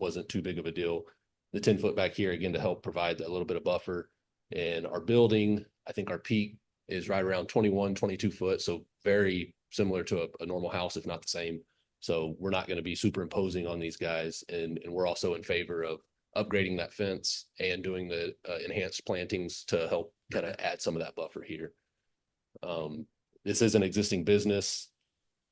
wasn't too big of a deal. The 10-foot back here, again, to help provide a little bit of buffer. And our building, I think our peak is right around 21, 22 foot. So very similar to a normal house, if not the same. So we're not going to be superimposing on these guys. And we're also in favor of upgrading that fence and doing the enhanced plantings to help kind of add some of that buffer here. This is an existing business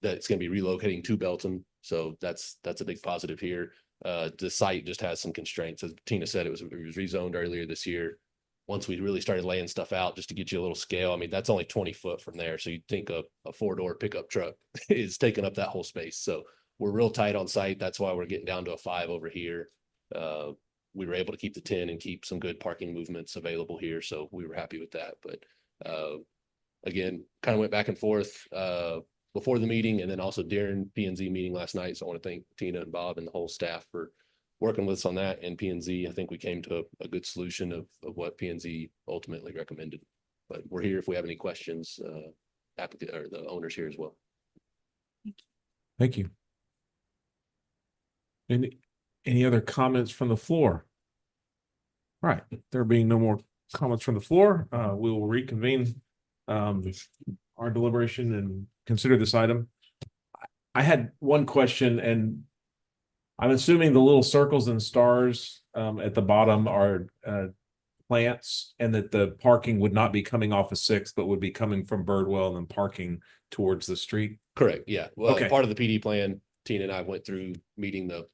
that's going to be relocating to Belton. So that's a big positive here. The site just has some constraints. As Tina said, it was rezoned earlier this year. Once we really started laying stuff out, just to get you a little scale, I mean, that's only 20 foot from there. So you'd think a 4-door pickup truck is taking up that whole space. So we're real tight on site. That's why we're getting down to a 5 over here. We were able to keep the 10 and keep some good parking movements available here. So we were happy with that. But again, kind of went back and forth before the meeting and then also during P&Z meeting last night. So I want to thank Tina and Bob and the whole staff for working with us on that. And P&Z, I think we came to a good solution of what P&Z ultimately recommended. But we're here if we have any questions, applicant or the owners here as well. Thank you. Any other comments from the floor? All right, there being no more comments from the floor, we will reconvene our deliberation and consider this item. I had one question, and I'm assuming the little circles and stars at the bottom are plants, and that the parking would not be coming off of 6th, but would be coming from Birdwell and then parking towards the street. Correct. Yeah. Well, Okay. Part of the PD plan, Tina and I went through meeting the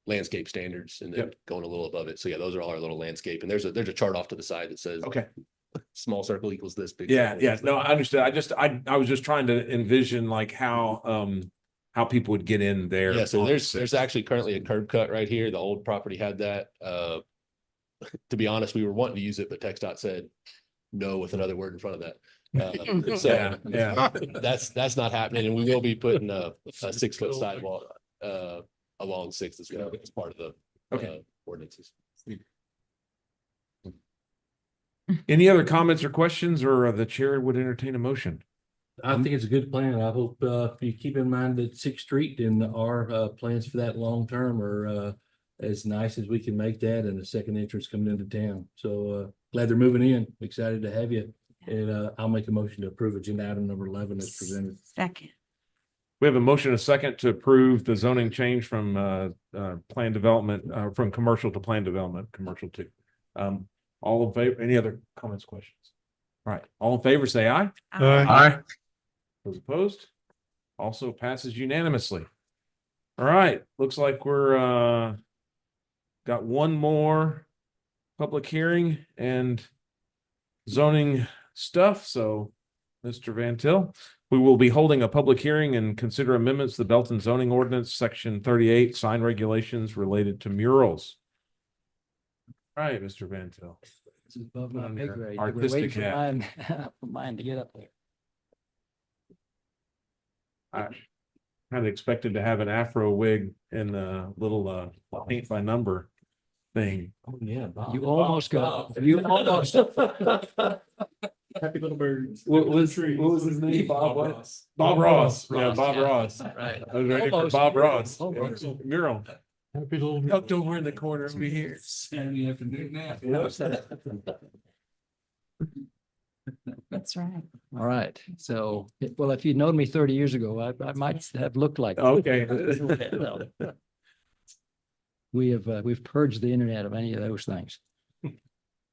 landscape standards and then going a little above it. So yeah, those are all our little landscape. And there's a chart off to the side that says Okay. small circle equals this big. Yeah, circle yeah. equals No, that. I understood. I was just trying to envision like how people would get in there. Yeah. So on there's 6th. actually currently a curb cut right here. The old property had that. To be honest, we were wanting to use it, but TxDOT said no with another word in front of that. So yeah. that's not happening. And we will be putting a 6-foot sidewalk along 6th as well as part of the ordinances. Any other comments or questions, or the chair would entertain a motion? I think it's a good plan. I hope you keep in mind that Sixth Street and our plans for that long term are as nice as we can make that, and the second entrance coming into town. So glad they're moving in. Excited to have you. And I'll make a motion to approve agenda item number 11 as presented. Second. We have a motion, a second, to approve the zoning change from plan development, from commercial to plan development, commercial to. All in favor, any other comments, questions? All right, all in favor, say aye. Aye. Those opposed? Also passes unanimously. All right, looks like we're got one more public hearing and zoning stuff. So, Mr. Van Til, we will be holding a public hearing and consider amendments to the Belton zoning ordinance, section 38, sign regulations related to murals. All right, Mr. Van Til. This is above my On pay your grade. artistic We're hat. waiting for mine to get up there. I kind of expected to have an afro wig and a little paint by number thing. Oh, yeah. You almost got, you almost. Happy little birds. What was his name? Bob Ross. Bob Ross. Yeah, Bob yeah. Ross. Right. I was ready for Almost. Bob Ross. Almost. Yeah, mural. Happy little. Tucked over in the corner over here. Saturday afternoon nap. That's right. All right. So, well, if you'd known me 30 years ago, I might have looked like. Okay. We've purged the internet of any of those things.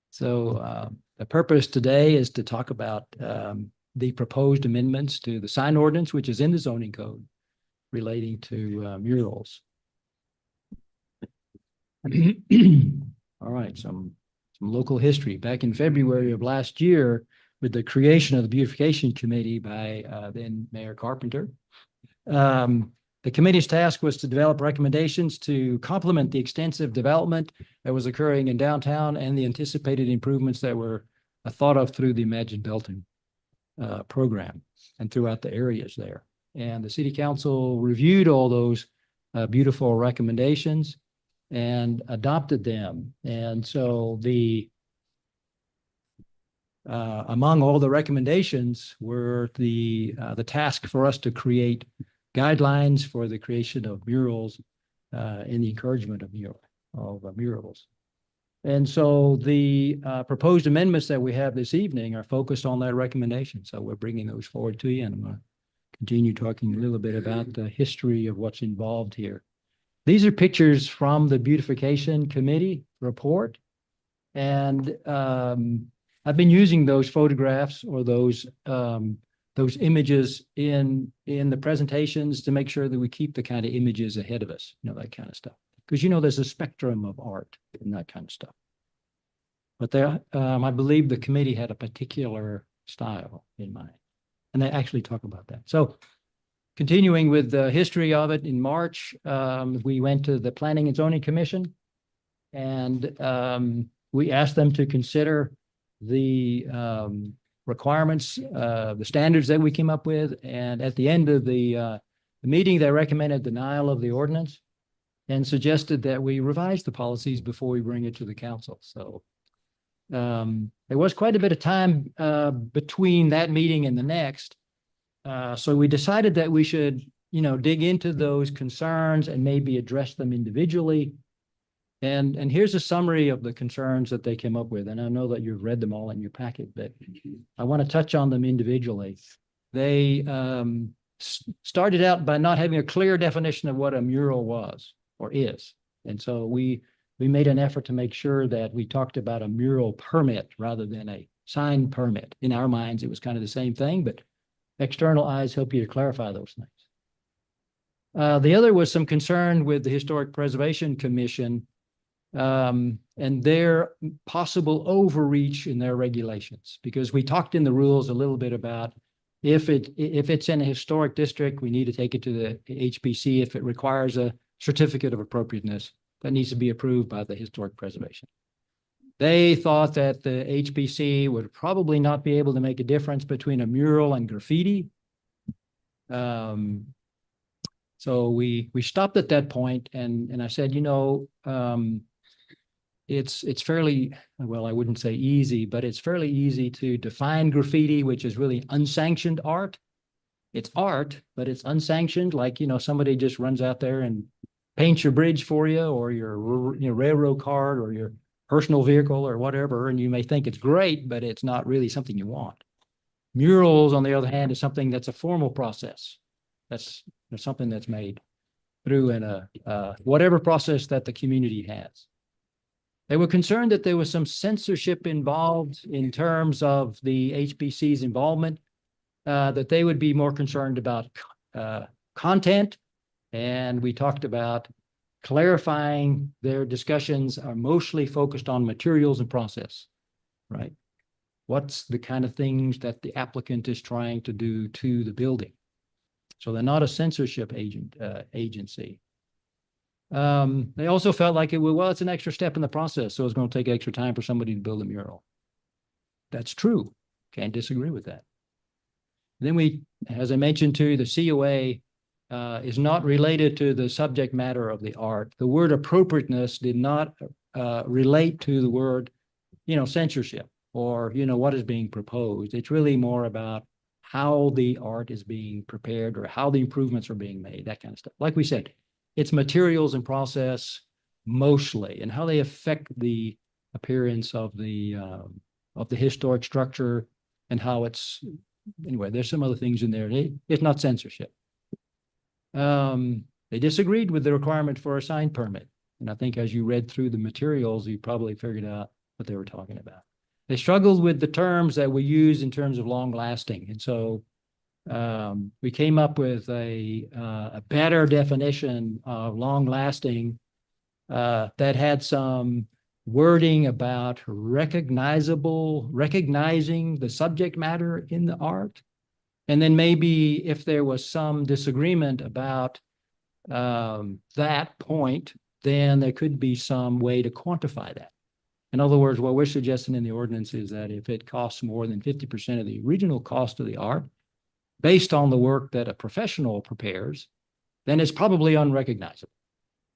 So the purpose today is to talk about the proposed amendments to the sign ordinance, which is in the zoning code relating to murals. All right, some local history. Back in February of last year, with the creation of the beautification committee by then Mayor Carpenter, the committee's task was to develop recommendations to complement the extensive development that was occurring in downtown and the anticipated improvements that were thought of through the Imagine Belton program and throughout the areas there. And the city council reviewed all those beautiful recommendations and adopted them. And so among all the recommendations were the task for us to create guidelines for the creation of murals and the encouragement of murals. And so the proposed amendments that we have this evening are focused on that recommendation. So we're bringing those forward to you, and I'm going to continue talking a little bit about the history of what's involved here. These are pictures from the beautification committee report. And I've been using those photographs or those images in the presentations to make sure that we keep the kind of images ahead of us, that kind of stuff. Because, there's a spectrum of art and that kind of stuff. But I believe the committee had a particular style in mind. And they actually talk about that. So continuing with the history of it, in March, we went to the Planning and Zoning Commission, and we asked them to consider the requirements, the standards that we came up with. And at the end of the meeting, they recommended denial of the ordinance and suggested that we revise the policies before we bring it to the council. So there was quite a bit of time between that meeting and the next. So we decided that we should, dig into those concerns and maybe address them individually. And here's a summary of the concerns that they came up with. And I know that you've read them all in your packet, but I want to touch on them individually. They started out by not having a clear definition of what a mural was or is. And so we made an effort to make sure that we talked about a mural permit rather than a sign permit. In our minds, it was kind of the same thing, but external eyes help you to clarify those things. The other was some concern with the Historic Preservation Commission and their possible overreach in their regulations, because we talked in the rules a little bit about if it's in a historic district, we need to take it to the HPC. If it requires a certificate of appropriateness, that needs to be approved by the Historic Preservation. They thought that the HPC would probably not be able to make a difference between a mural and graffiti. So we stopped at that point, and I said, it's fairly, well, I wouldn't say easy, but it's fairly easy to define graffiti, which is really unsanctioned art. It's art, but it's unsanctioned, like, somebody just runs out there and paints your bridge for you, or your railroad card, or your personal vehicle, or whatever, and you may think it's great, but it's not really something you want. Murals, on the other hand, is something that's a formal process. That's something that's made through whatever process that the community has. They were concerned that there was some censorship involved in terms of the HBC's involvement, that they would be more concerned about content. And we talked about clarifying their discussions are mostly focused on materials and process, right? What's the kind of things that the applicant is trying to do to the building? So they're not a censorship agency. They also felt like it's an extra step in the process, so it's going to take extra time for somebody to build a mural. That's true. Can't disagree with that. Then we, as I mentioned too, the COA is not related to the subject matter of the art. The word appropriateness did not relate to the word, censorship, or, what is being proposed. It's really more about how the art is being prepared, or how the improvements are being made, that kind of stuff. Like we said, it's materials and process mostly, and how they affect the appearance of the historic structure, and how it's, anyway, there's some other things in there. It's not censorship. They disagreed with the requirement for a sign permit. And I think as you read through the materials, you probably figured out what they were talking about. They struggled with the terms that we use in terms of long lasting. And so we came up with a better definition of long lasting that had some wording about recognizing the subject matter in the art. And then maybe if there was some disagreement about that point, then there could be some way to quantify that. In other words, what we're suggesting in the ordinance is that if it costs more than 50% of the original cost of the art, based on the work that a professional prepares, then it's probably unrecognizable,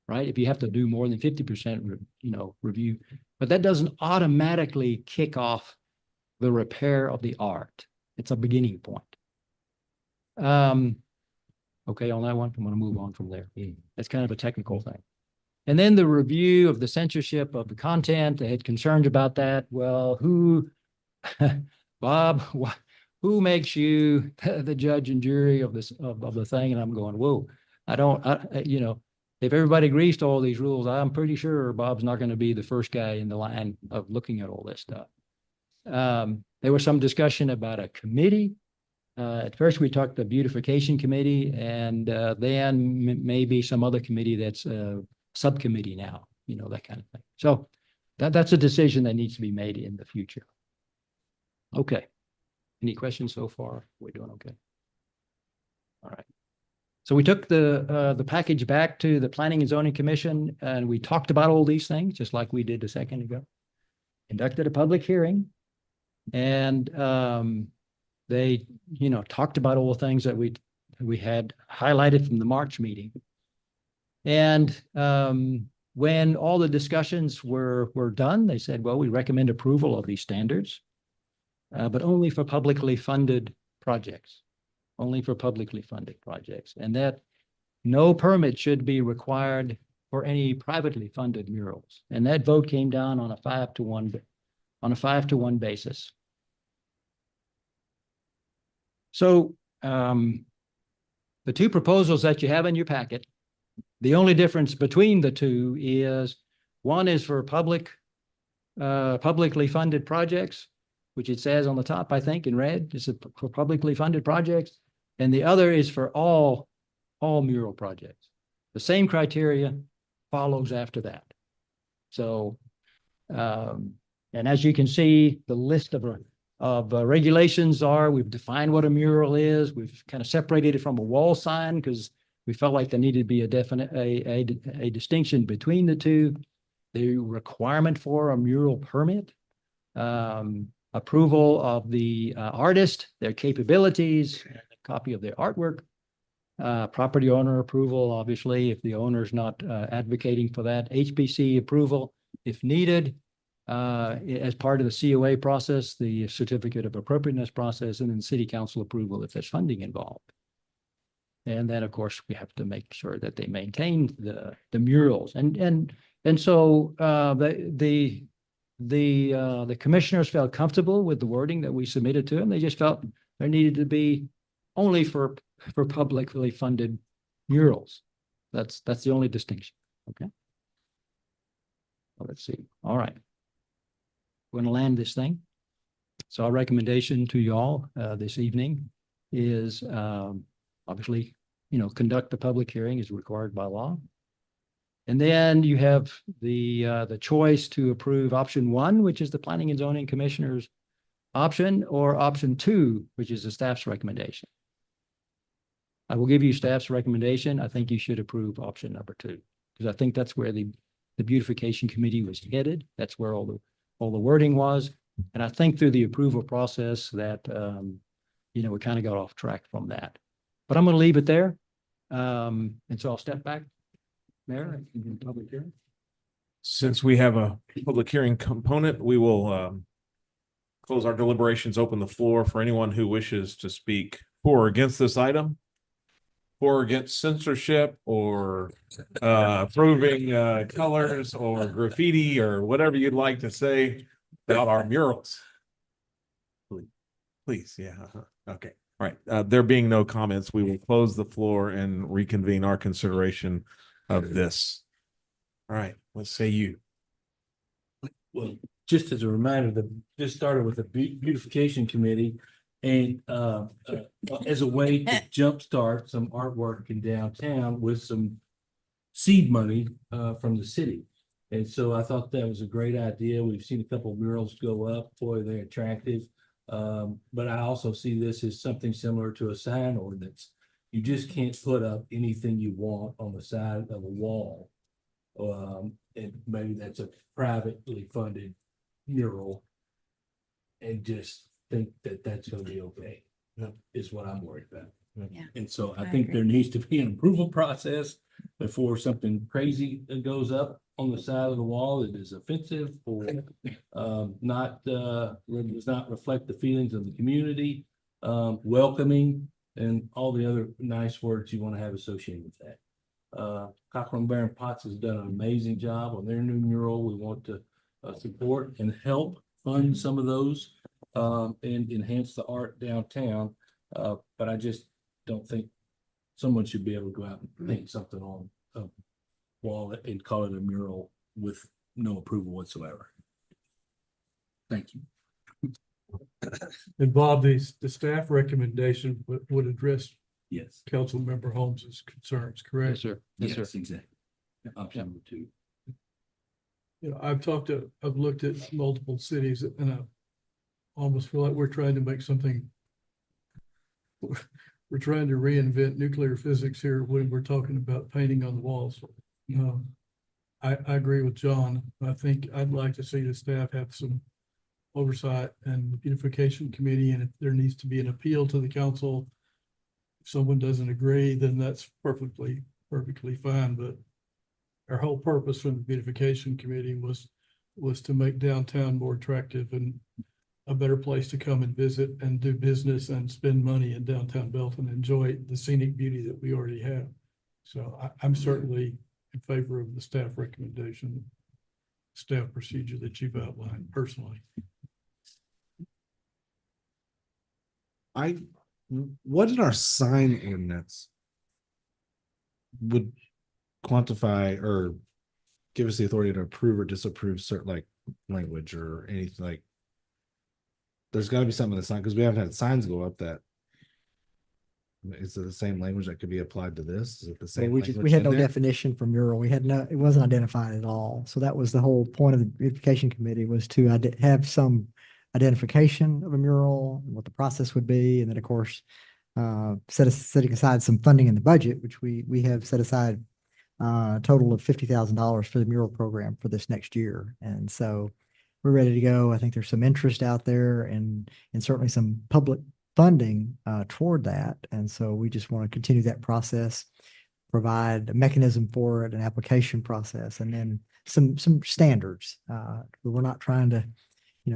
right? If you have to do more than 50%, review, but that doesn't automatically kick off the repair of the art. It's a beginning point. Okay, on that one, I'm going to move on from there. That's kind of a technical thing. And then the review of the censorship of the content, they had concerns about that. Well, Bob, who makes you the judge and jury of this, of the thing? And I'm going, whoa, if everybody agrees to all these rules, I'm pretty sure Bob's not going to be the first guy in the line of looking at all this stuff. There was some discussion about a committee. At first, we talked the beautification committee, and then maybe some other committee that's a subcommittee now, that kind of thing. So that's a decision that needs to be made in the future. Okay. Any questions so far? We're doing okay. All right. So we took the package back to the Planning and Zoning Commission, and we talked about all these things, just like we did a second ago. Conducted a public hearing, and they, talked about all the things that we had highlighted from the March meeting. And when all the discussions were done, they said, well, we recommend approval of these standards, but only for publicly funded projects. Only for publicly funded projects. And that no permit should be required for any privately funded murals. And that vote came down on a 5-to-1 basis. So the two proposals that you have in your packet, the only difference between the two is one is for publicly funded projects, which it says on the top, I think, in red. This is for publicly funded projects. And the other is for all mural projects. The same criteria follows after that. So, and as you can see, the list of regulations are, we've defined what a mural is. We've kind of separated it from a wall sign because we felt like there needed to be a distinction between the two. The requirement for a mural permit, approval of the artist, their capabilities, a copy of their artwork, property owner approval, obviously, if the owner's not advocating for that, HBC approval, if needed, as part of the COA process, the certificate of appropriateness process, and then city council approval if there's funding involved. And then, of course, we have to make sure that they maintain the murals. And so the commissioners felt comfortable with the wording that we submitted to them. They just felt there needed to be only for publicly funded murals. That's the only distinction. Okay. Well, let's see. All right. We're going to land this thing. So our recommendation to y'all this evening is obviously, conduct the public hearing as required by law. And then you have the choice to approve option 1, which is the Planning and Zoning Commissioner's option, or option 2, which is the staff's recommendation. I will give you staff's recommendation. I think you should approve option number 2, because I think that's where the beautification committee was headed. That's where all the wording was. And I think through the approval process that, we kind of got off track from that. But I'm going to leave it there. And so I'll step back. Mayor, public hearing. Since we have a public hearing component, we will close our deliberations, open the floor for anyone who wishes to speak for or against this item, for or against censorship, or approving colors or graffiti or whatever you'd like to say about our murals. Please, yeah. Okay. All right. There being no comments, we will close the floor and reconvene our consideration of this. All right. Let's say you. Well, just as a reminder, this started with the beautification committee, and as a way to jumpstart some artwork in downtown with some seed money from the city. And so I thought that was a great idea. We've seen a couple of murals go up. Boy, they're attractive. But I also see this as something similar to a sign ordinance. You just can't put up anything you want on the side of a wall. And maybe that's a privately funded mural, and just think that that's going to be okay. Is what I'm worried about. Yeah. And so I I think agree. there needs to be an approval process before something crazy goes up on the side of the wall that is offensive or does not reflect the feelings of the community, welcoming, and all the other nice words you want to have associated with that. Cochran Baron Potts has done an amazing job on their new mural. We want to support and help fund some of those and enhance the art downtown. But I just don't think someone should be able to go out and paint something on a wall and call it a mural with no approval whatsoever. Thank you. And Bob, the staff recommendation would address Yes. Council Member Holmes's concerns, correct? Yes, sir. Yes, sir. Exactly. Option number 2. I've looked at multiple cities, and I almost feel like we're trying to make something. We're trying to reinvent nuclear physics here when we're talking about painting on the walls. I agree with John. I think I'd like to see the staff have some oversight and the beautification committee, and if there needs to be an appeal to the council, if someone doesn't agree, then that's perfectly fine. But our whole purpose from the beautification committee was to make downtown more attractive and a better place to come and visit and do business and spend money in downtown Belton, enjoy the scenic beauty that we already have. So I'm certainly in favor of the staff recommendation, staff procedure that you've outlined personally. What in our sign ordinance would quantify or give us the authority to approve or disapprove certain language or anything? Like, there's got to be something in the sign, because we haven't had signs go up that. Is it the same language that could be applied to this? Is it the same? We had no definition for mural. It wasn't identified at all. So that was the whole point of the beautification committee, was to have some identification of a mural, what the process would be, and then of course setting aside some funding in the budget, which we have set aside a total of $50,000 for the mural program for this next year. And so we're ready to go. I think there's some interest out there and certainly some public funding toward that. And so we just want to continue that process, provide a mechanism for it, an application process, and then some standards. We're not trying to,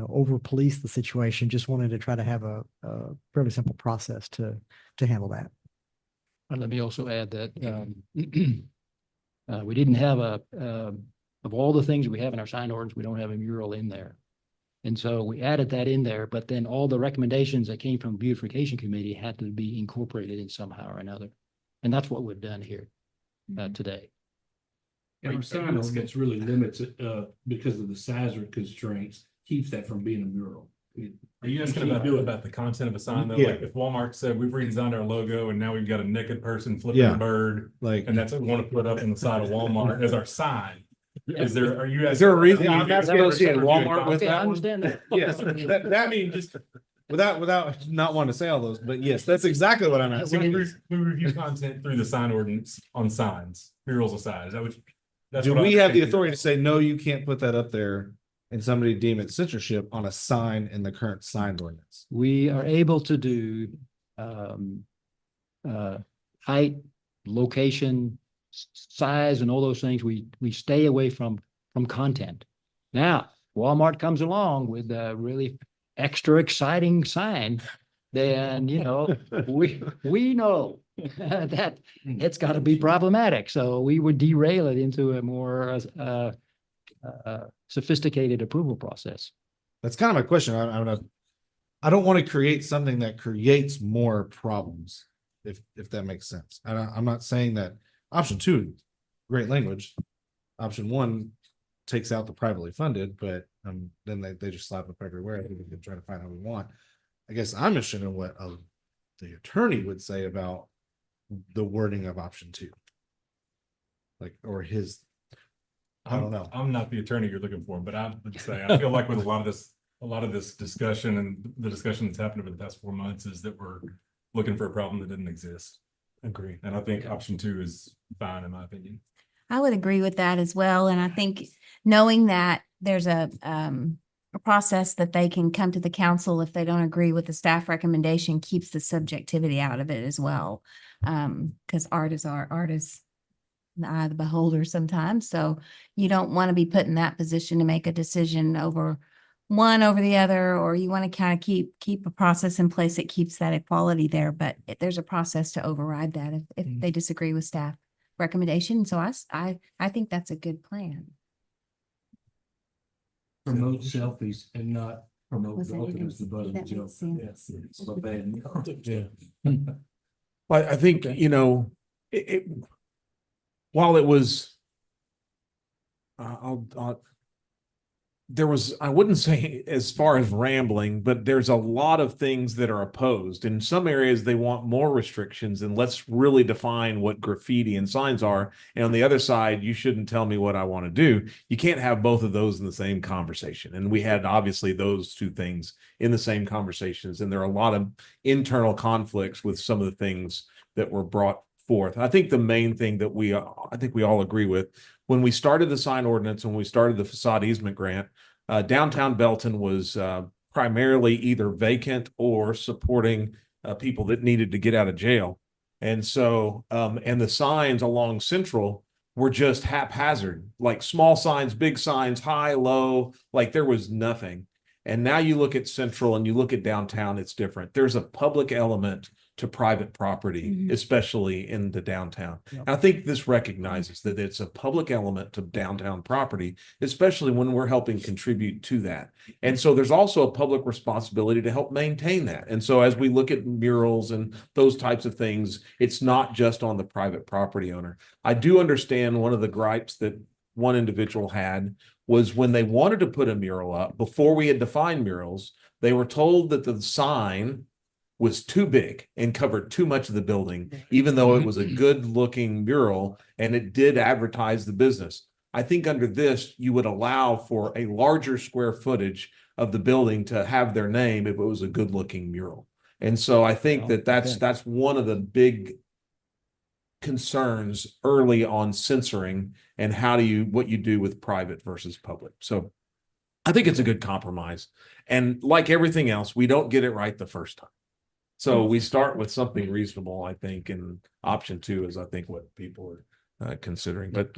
over police the situation, just wanted to try to have a fairly simple process to handle that. And let me also add that we didn't have of all the things we have in our sign ordinance, we don't have a mural in there. And so we added that in there, but then all the recommendations that came from beautification committee had to be incorporated in somehow or another. And that's what we've done here today. And our sign ordinance really limits it, because of the size constraints, keeps that from being a mural. Are you asking about the content of a sign though? Yeah. Like if Walmart said we've redesigned our logo and now we've got a naked person flipping Yeah. a bird, Like, and that's what we want to put up on the side of Walmart as our sign. Is there a reason I'm you're asking associating for Walmart with Okay, I that one? understand that. yes, that means just without not wanting to say all those, but yes, that's exactly what I'm asking. We review content through the sign ordinance on signs, murals aside. Is that what? That's Do what we I'm have the thinking. authority to say, no, you can't put that up there and somebody deem it censorship on a sign in the current sign ordinance? We are able to do height, location, size, and all those things. We stay away from content. Now, Walmart comes along with a really extra exciting sign, then we know that it's got to be problematic. So we would derail it into a more sophisticated approval process. That's kind of my question. I don't want to create something that creates more problems, if that makes sense. I'm not saying that option 2, great language. Option 1 takes out the privately funded, but then they just slap up everywhere. I think we can try to find out what we want. I guess I'm interested in what the attorney would say about the wording of option 2. Like, or his, I don't know. I'm not the attorney you're looking for, but I would say, I feel like with a lot of this discussion and the discussion that's happened over the past 4 months is that we're looking for a problem that didn't exist. Agree. And I think option 2 is fine, in my opinion. I would agree with that as well. And I think knowing that there's a process that they can come to the council if they don't agree with the staff recommendation keeps the subjectivity out of it as well. Because art is in the eye of the beholder sometimes. So you don't want to be put in that position to make a decision over one over the other, or you want to kind of keep a process in place that keeps that equality there. But there's a process to override that if they disagree with staff recommendation. So I think that's a good plan. Promote selfies and not promote Was that Belton even- as the butt of the that joke. makes sense. Yes, my bad. Yeah. Well, I think, while it was, there was, I wouldn't say as far as rambling, but there's a lot of things that are opposed. In some areas, they want more restrictions and let's really define what graffiti and signs are. And on the other side, you shouldn't tell me what I want to do. You can't have both of those in the same conversation. And we had obviously those two things in the same conversations. And there are a lot of internal conflicts with some of the things that were brought forth. I think the main thing that I think we all agree with, when we started the sign ordinance, when we started the facade easement grant, downtown Belton was primarily either vacant or supporting people that needed to get out of jail. And so, and the signs along Central were just haphazard, like small signs, big signs, high, low, like there was nothing. And now you look at Central and you look at downtown, it's different. There's a public element to private property, especially in the downtown. Yep. I think this recognizes that it's a public element to downtown property, especially when we're helping contribute to that. And so there's also a public responsibility to help maintain that. And so as we look at murals and those types of things, it's not just on the private property owner. I do understand one of the gripes that one individual had was when they wanted to put a mural up, before we had defined murals, they were told that the sign was too big and covered too much of the building, even though it was a good looking mural and it did advertise the business. I think under this, you would allow for a larger square footage of the building to have their name if it was a good looking mural. And so I think that's one of the big concerns early on censoring and what you do with private versus public. So I think it's a good compromise. And like everything else, we don't get it right the first time. So we start with something reasonable, I think, and option 2 is, I think, what people considering. But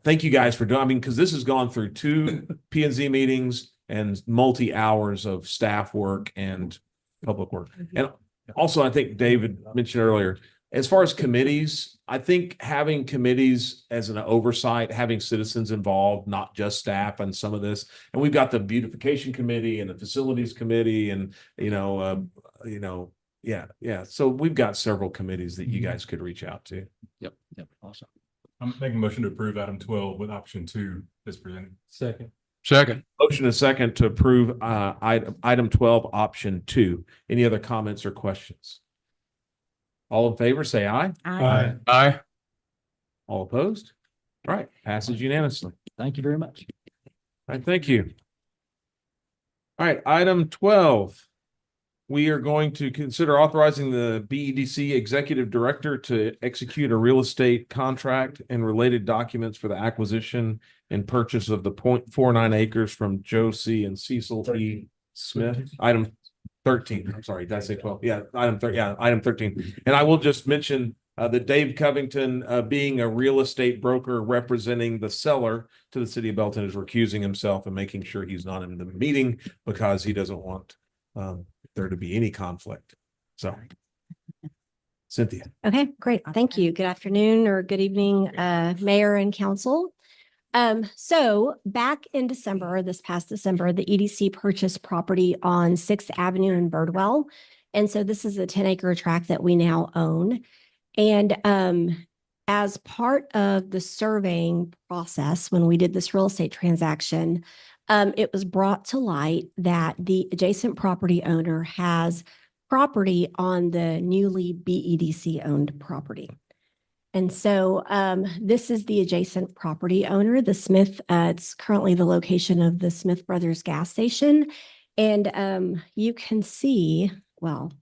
thank you guys for doing, I mean, because this has gone through 2 P&Z meetings and multi hours of staff work and public work. And also, I think David mentioned earlier, as far as committees, I think having committees as an oversight, having citizens involved, not just staff and some of this, and we've got the beautification committee and the facilities committee and, yeah. So we've got several committees that you guys could reach out to. Yep, awesome. I'm making a motion to approve item 12 with option 2 as presented. Second. Motion and second to approve item 12, option 2. Any other comments or questions? All in favor, say aye. Aye. All opposed? All right, passes unanimously. Thank you very much. All right, thank you. All right, item 12. We are going to consider authorizing the BEDC Executive Director to execute a real estate contract and related documents for the acquisition and purchase of the 0.49 acres from Josie and Cecil E. Smith. Item 13. I'm sorry, did I say 12? Yeah, item 13. And I will just mention that Dave Covington, being a real estate broker representing the seller to the city of Belton, is recusing himself and making sure he's not in the meeting because he doesn't want there to be any conflict. So, Cynthia. Okay, great. Thank you. Good afternoon or good evening, Mayor and Council. So back in December, this past December, the EDC purchased property on 6th Avenue in Birdwell. And so this is a 10-acre tract that we now own. And as part of the surveying process, when we did this real estate transaction, it was brought to light that the adjacent property owner has property on the newly BEDC owned property. And so this is the adjacent property owner, the Smith. It's currently the location of the Smith Brothers gas station. And you can see, well,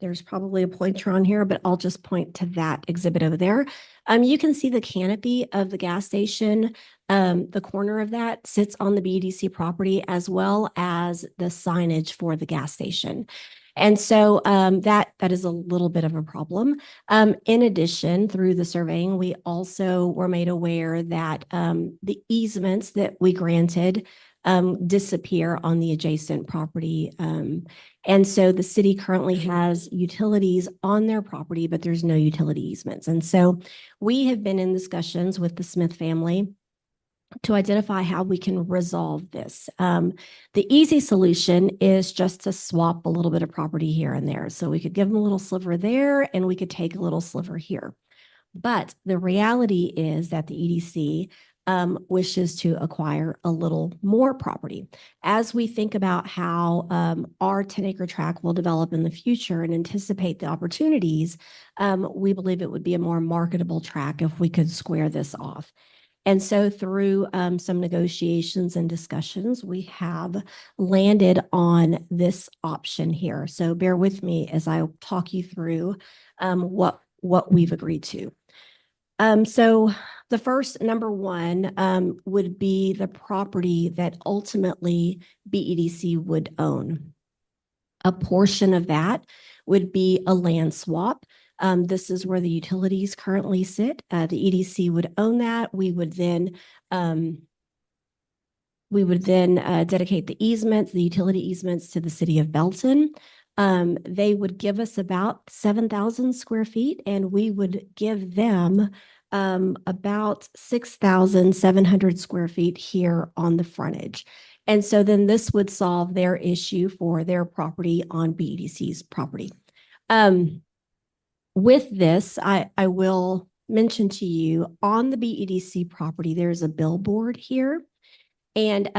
there's probably a pointer on here, but I'll just point to that exhibit over there. You can see the canopy of the gas station. The corner of that sits on the BEDC property, as well as the signage for the gas station. And so that is a little bit of a problem. In addition, through the surveying, we also were made aware that the easements that we granted disappear on the adjacent property. And so the city currently has utilities on their property, but there's no utility easements. And so we have been in discussions with the Smith family to identify how we can resolve this. The easy solution is just to swap a little bit of property here and there. So we could give them a little sliver there and we could take a little sliver here. But the reality is that the EDC wishes to acquire a little more property. As we think about how our 10-acre tract will develop in the future and anticipate the opportunities, we believe it would be a more marketable tract if we could square this off. And so through some negotiations and discussions, we have landed on this option here. So bear with me as I talk you through what we've agreed to. So the first, number one, would be the property that ultimately BEDC would own. A portion of that would be a land swap. This is where the utilities currently sit. The EDC would own that. We would then dedicate the easements, the utility easements, to the city of Belton. They would give us about 7,000 square feet, and we would give them about 6,700 square feet here on the frontage. And so then this would solve their issue for their property on BEDC's property. With this, I will mention to you, on the BEDC property, there's a billboard here. And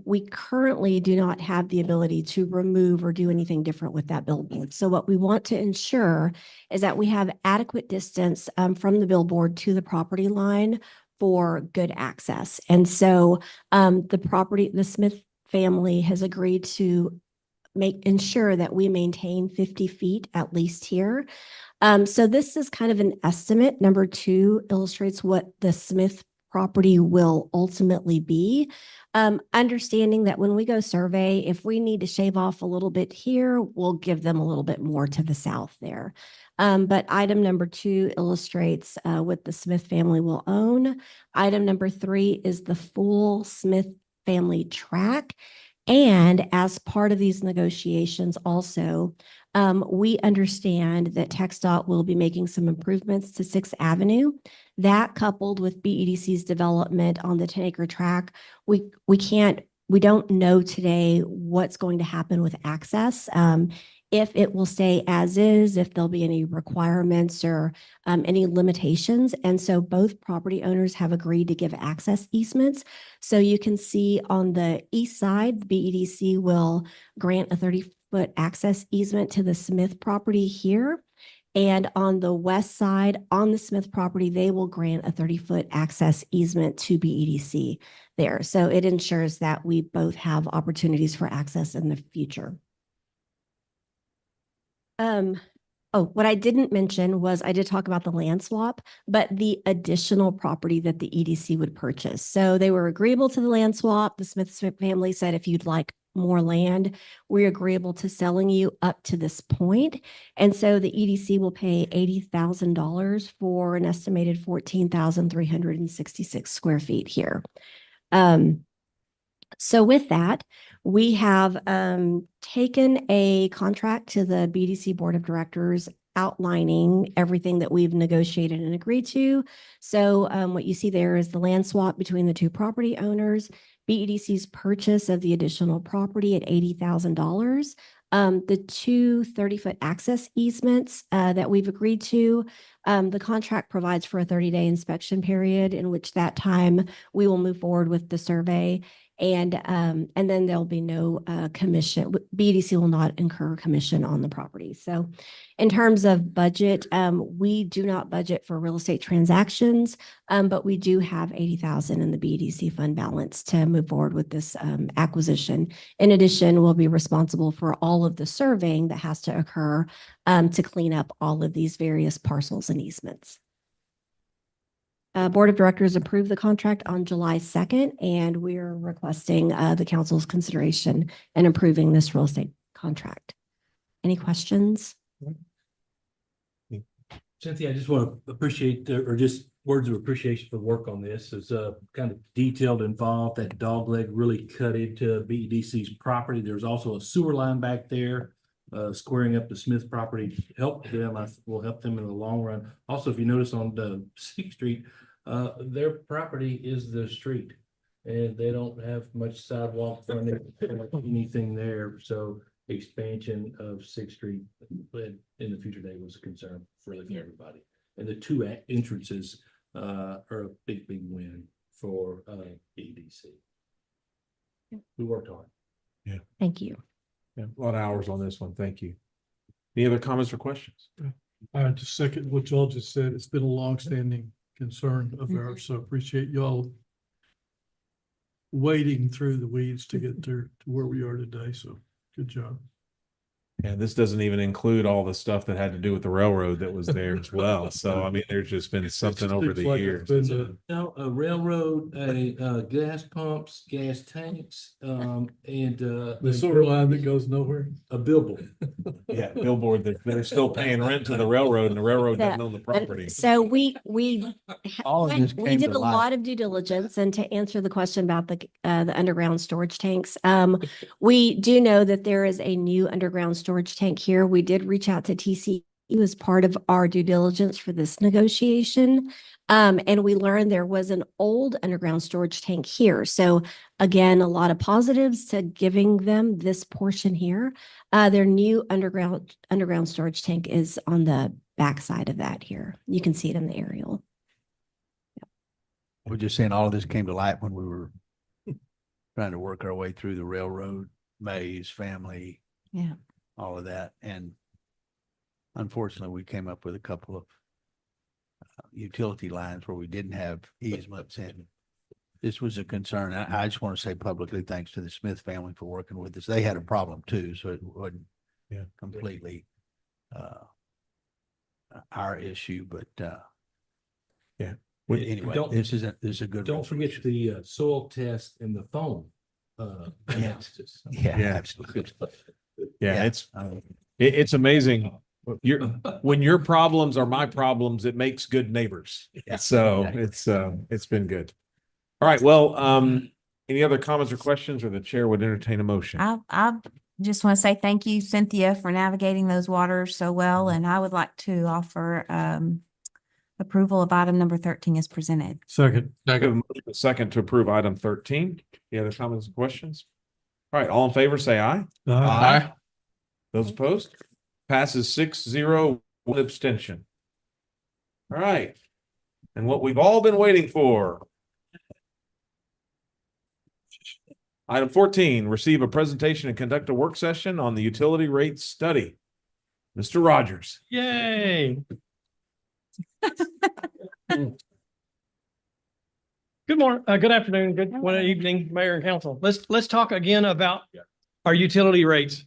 we currently do not have the ability to remove or do anything different with that billboard. So what we want to ensure is that we have adequate distance from the billboard to the property line for good access. And so the Smith family has agreed to ensure that we maintain 50 feet at least here. So this is kind of an estimate. Number two illustrates what the Smith property will ultimately be. Understanding that when we go survey, if we need to shave off a little bit here, we'll give them a little bit more to the south there. But item number 2 illustrates what the Smith family will own. Item number 3 is the full Smith family track. And as part of these negotiations also, we understand that TxDOT will be making some improvements to 6th Avenue. That coupled with BEDC's development on the 10-acre track, we don't know today what's going to happen with access. If it will stay as is, if there'll be any requirements or any limitations. And so both property owners have agreed to give access easements. So you can see on the east side, the BEDC will grant a 30-foot access easement to the Smith property here. And on the west side, on the Smith property, they will grant a 30-foot access easement to BEDC there. So it ensures that we both have opportunities for access in the future. Oh, what I didn't mention was I did talk about the land swap, but the additional property that the EDC would purchase. So they were agreeable to the land swap. The Smith family said, if you'd like more land, we're agreeable to selling you up to this point. And so the EDC will pay $80,000 for an estimated 14,366 square feet here. So with that, we have taken a contract to the BDC Board of Directors outlining everything that we've negotiated and agreed to. So what you see there is the land swap between the 2 property owners, BEDC's purchase of the additional property at $80,000, the 2 30-foot access easements that we've agreed to. The contract provides for a 30-day inspection period, in which that time we will move forward with the survey. And then there'll be no commission. BEDC will not incur commission on the property. So in terms of budget, we do not budget for real estate transactions, but we do have $80,000 in the BEDC fund balance to move forward with this acquisition. In addition, we'll be responsible for all of the surveying that has to occur to clean up all of these various parcels and easements. Board of Directors approved the contract on July 2nd, and we're requesting the council's consideration and approving this real estate contract. Any questions? Cynthia, I just want to appreciate, or just words of appreciation for the work on this. It's kind of detailed, involved. That dog leg really cut into BEDC's property. There's also a sewer line back there. Squaring up the Smith property helped them. Will help them in the long run. Also, if you notice on the 6th Street, their property is the street, and they don't have much sidewalk frontage or anything there. So expansion of 6th Street in the future day was a concern for everybody. And the 2 entrances are a big win for BEDC. We worked hard. Yeah. Thank you. Yeah, a lot of hours on this one. Thank you. Any other comments or questions? I just second what y'all just said. It's been a longstanding concern of ours, so appreciate y'all wading through the weeds to get to where we are today. So good job. And this doesn't even include all the stuff that had to do with the railroad that was there as well. So, I mean, there's just been something over the years. Now, a railroad, gas pumps, gas tanks, and the sewer line that goes nowhere. A billboard. Yeah, billboard that they're still paying rent to the railroad, and the railroad doesn't own the property. So we All of this we came did to a light. lot of due diligence, and to answer the question about the underground storage tanks, we do know that there is a new underground storage tank here. We did reach out to TC. It was part of our due diligence for this negotiation. And we learned there was an old underground storage tank here. So again, a lot of positives to giving them this portion here. Their new underground storage tank is on the back side of that here. You can see it in the aerial. We're just saying all of this came to light when we were trying to work our way through the railroad maze, family, Yeah. all of that. And unfortunately, we came up with a couple of utility lines where we didn't have easements, and this was a concern. I just want to say publicly, thanks to the Smith family for working with us. They had a problem too, so it wasn't completely our issue, but yeah. Anyway, Don't- this is a good. Don't forget the soil test and the phone. Analysis. Yeah, Yeah. absolutely. Yeah, it's amazing. When your problems are my problems, it makes good neighbors. Yeah. So it's been good. All right. Well, any other comments or questions, or the chair would entertain a motion? I just want to say thank you, Cynthia, for navigating those waters so well. And I would like to offer approval of item number 13 as presented. Second. Second to approve item 13. Any other comments and questions? All right. All in favor, say aye. Aye. Those opposed? Passes 6-0, one abstention. All right. And what we've all been waiting for. Item 14, receive a presentation and conduct a work session on the utility rate study. Mr. Rogers. Yay. Good morning, good afternoon, good evening, Mayor and Council. Let's talk again about our utility rates.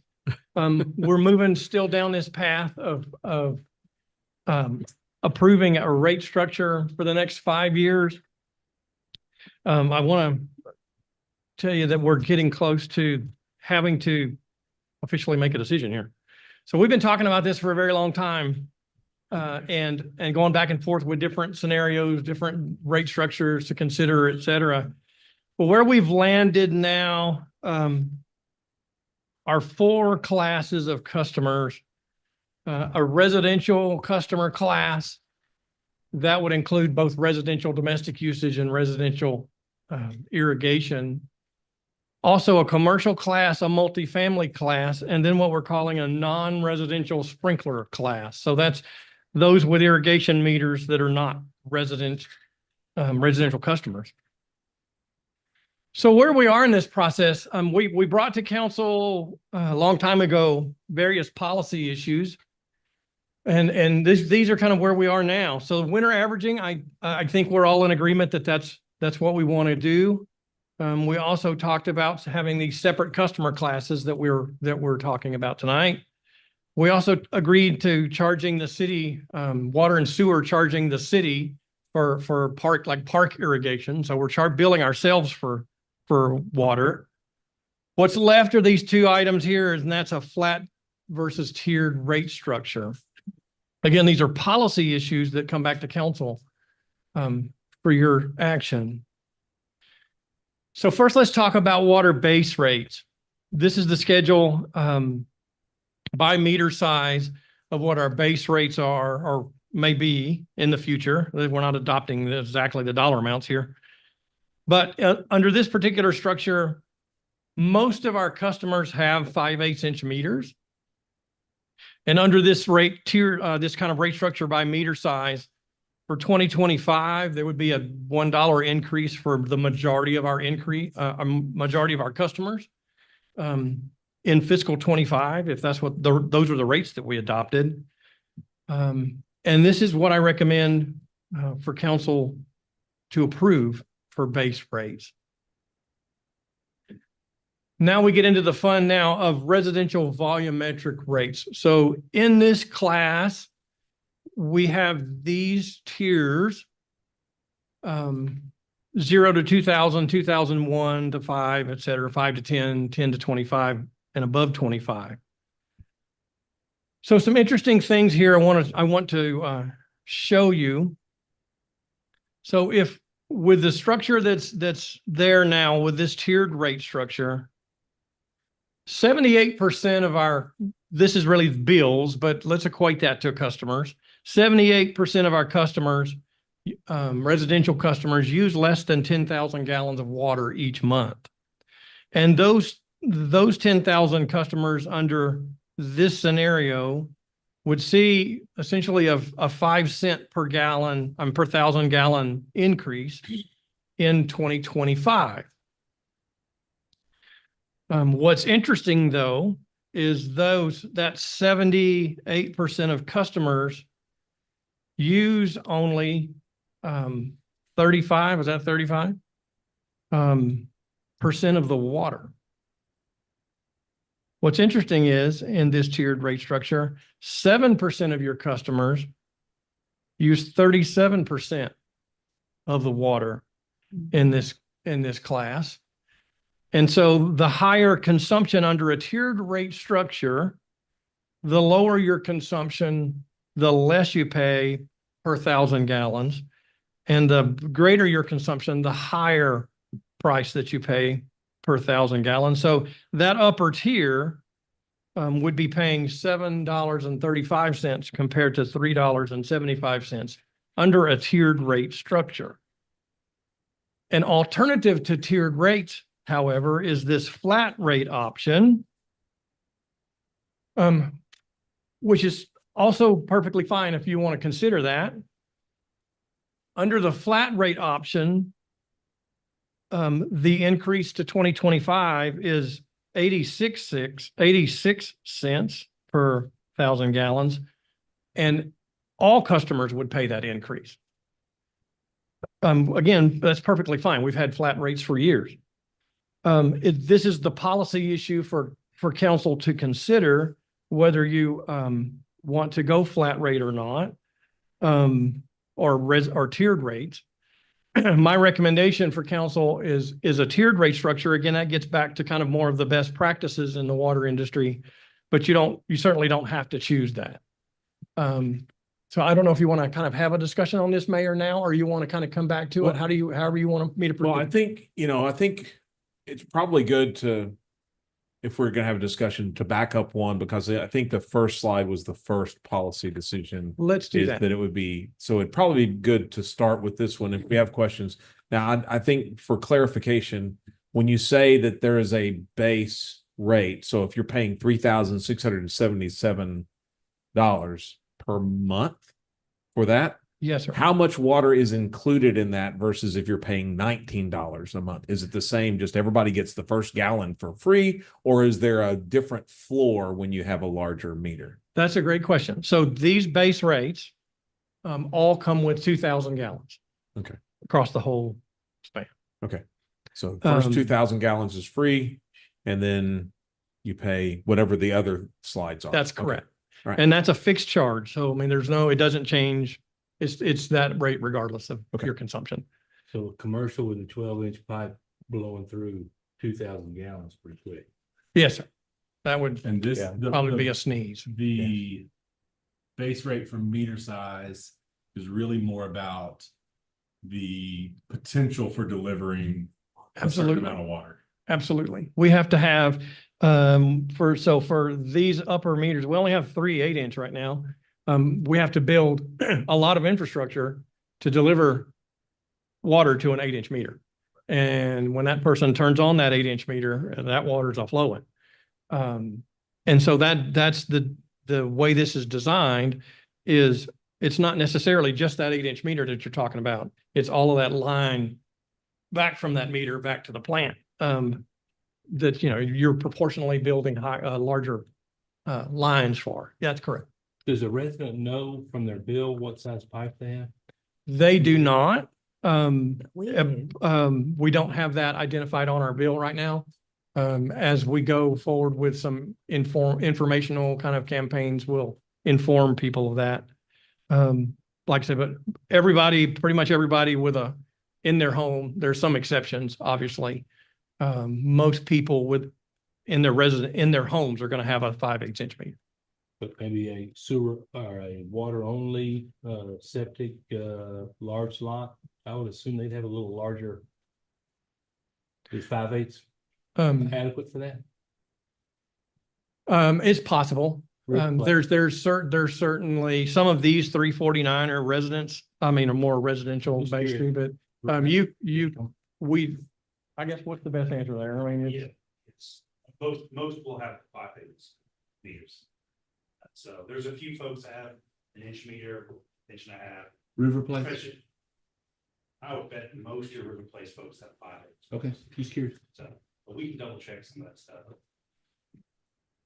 We're moving still down this path of approving a rate structure for the next 5 years. I want to tell you that we're getting close to having to officially make a decision here. So we've been talking about this for a very long time. And going back and forth with different scenarios, different rate structures to consider, et cetera. But where we've landed now are 4 classes of customers. A residential customer class that would include both residential domestic usage and residential irrigation. Also a commercial class, a multifamily class, and then what we're calling a non-residential sprinkler class. So that's those with irrigation meters that are not residential customers. So where we are in this process, we brought to council a long time ago various policy issues, and these are kind of where we are now. So winter averaging, I think we're all in agreement that that's what we want to do. We also talked about having these separate customer classes that we're talking about tonight. We also agreed to charging the city, water and sewer charging the city for park irrigation. So we're billing ourselves for water. What's left are these 2 items here, and that's a flat versus tiered rate structure. Again, these are policy issues that come back to council for your action. So first, let's talk about water base rates. This is the schedule by meter size of what our base rates are or may be in the future. We're not adopting exactly the dollar amounts here. But under this particular structure, most of our customers have 5/8 inch meters. And under this rate tier, this kind of rate structure by meter size, for 2025, there would be a $1 increase for the majority of our customers. In fiscal 25, if that's what those are the rates that we adopted. And this is what I recommend for council to approve for base rates. Now we get into the fun now of residential volumetric rates. So in this class, we have these tiers, 0 to 2000, 2001 to 5, et cetera, 5 to 10, 10 to 25, and above 25. So some interesting things here I want to show you. So if with the structure that's there now with this tiered rate structure, 78% of this is really bills, but let's equate that to customers. 78% of our customers, residential customers, use less than 10,000 gallons of water each month. And those 10,000 customers under this scenario would see essentially a 5 cent per gallon, per 1,000 gallon increase in 2025. What's interesting though is that 78% of customers use only 35, is that 35? Percent of the water. What's interesting is in this tiered rate structure, 7% of your customers use 37% of the water in this class. And so the higher consumption under a tiered rate structure, the lower your consumption, the less you pay per 1,000 gallons. And the greater your consumption, the higher price that you pay per 1,000 gallons. So that upper tier would be paying $7.35 compared to $3.75 under a tiered rate structure. An alternative to tiered rates, however, is this flat rate option, which is also perfectly fine if you want to consider that. Under the flat rate option, the increase to 2025 is 86 cents per 1,000 gallons, and all customers would pay that increase. Again, that's perfectly fine. We've had flat rates for years. This is the policy issue for council to consider whether you want to go flat rate or not, or tiered rates. My recommendation for council is a tiered rate structure. Again, that gets back to kind of more of the best practices in the water industry, but you certainly don't have to choose that. So I don't know if you want to kind of have a discussion on this, Mayor, now, or you want to kind of come back to it. However you want me to. Well, I think it's probably good to, if we're going to have a discussion, to back up one, because I think the first slide was the first policy decision. Let's do that. That it would be, so it'd probably be good to start with this one if we have questions. Now, I think for clarification, when you say that there is a base rate, so if you're paying $3,677 per month for that, yes, sir. How much water is included in that versus if you're paying $19 a month? Is it the same? Just everybody gets the first gallon for free, or is there a different floor when you have a larger meter? That's a great question. So these base rates all come with 2,000 gallons. Okay. Across the whole span. Okay. So first 2,000 gallons is free, and then you pay whatever the other slides are. That's correct. Okay. Right. And that's a fixed charge. So, I mean, it doesn't change. It's that rate regardless of your consumption. So a commercial with a 12-inch pipe blowing through 2,000 gallons pretty quick. Yes, sir. That would probably be a sneeze. The base rate for meter size is really more about the potential for delivering a certain amount of water. Absolutely. We have to have for these upper meters, we only have 3 8-inch right now. We have to build a lot of infrastructure to deliver water to an 8-inch meter. And when that person turns on that 8-inch meter, that water's all flowing. And so that's the way this is designed. Is it's not necessarily just that 8-inch meter that you're talking about. It's all of that line back from that meter back to the plant. That you're proportionally building larger lines for. Yeah, that's correct. Does a resident know from their bill what size pipe they have? They do not. We don't have that identified on our bill right now. As we go forward with some informational kind of campaigns, we'll inform people of that. Like I said, but pretty much everybody in their home, there's some exceptions, obviously. Most people in their homes are going to have a 5/8-inch meter. But maybe a sewer or a water only septic large lot. I would assume they'd have a little larger. Is 5/8 adequate for that? It's possible. There's certainly some of these 349 are residents. I mean, are more residential based too, but I guess what's the best answer there? I mean, it's most will have 5/8 meters. So there's a few folks that have an inch meter, inch and a half. River Place? I would bet most of your River Place folks have 5/8. Okay, just curious. So, but we can double check some of that stuff.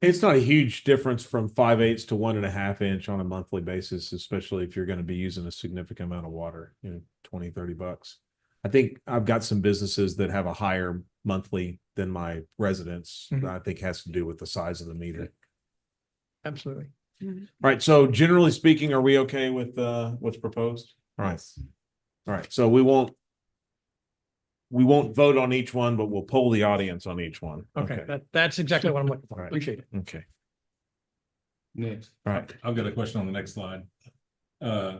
It's not a huge difference from 5/8 to 1.5 inch on a monthly basis, especially if you're going to be using a significant amount of water, $20, $30. I think I've got some businesses that have a higher monthly than my residents. I think has to do with the size of the meter. Absolutely. All right. So generally speaking, are we okay with what's proposed? All right. All right, so we won't vote on each one, but we'll poll the audience on each one. Okay, that's exactly what I'm looking for. All right. Appreciate it. Okay. Next. All right. I've got a question on the next slide.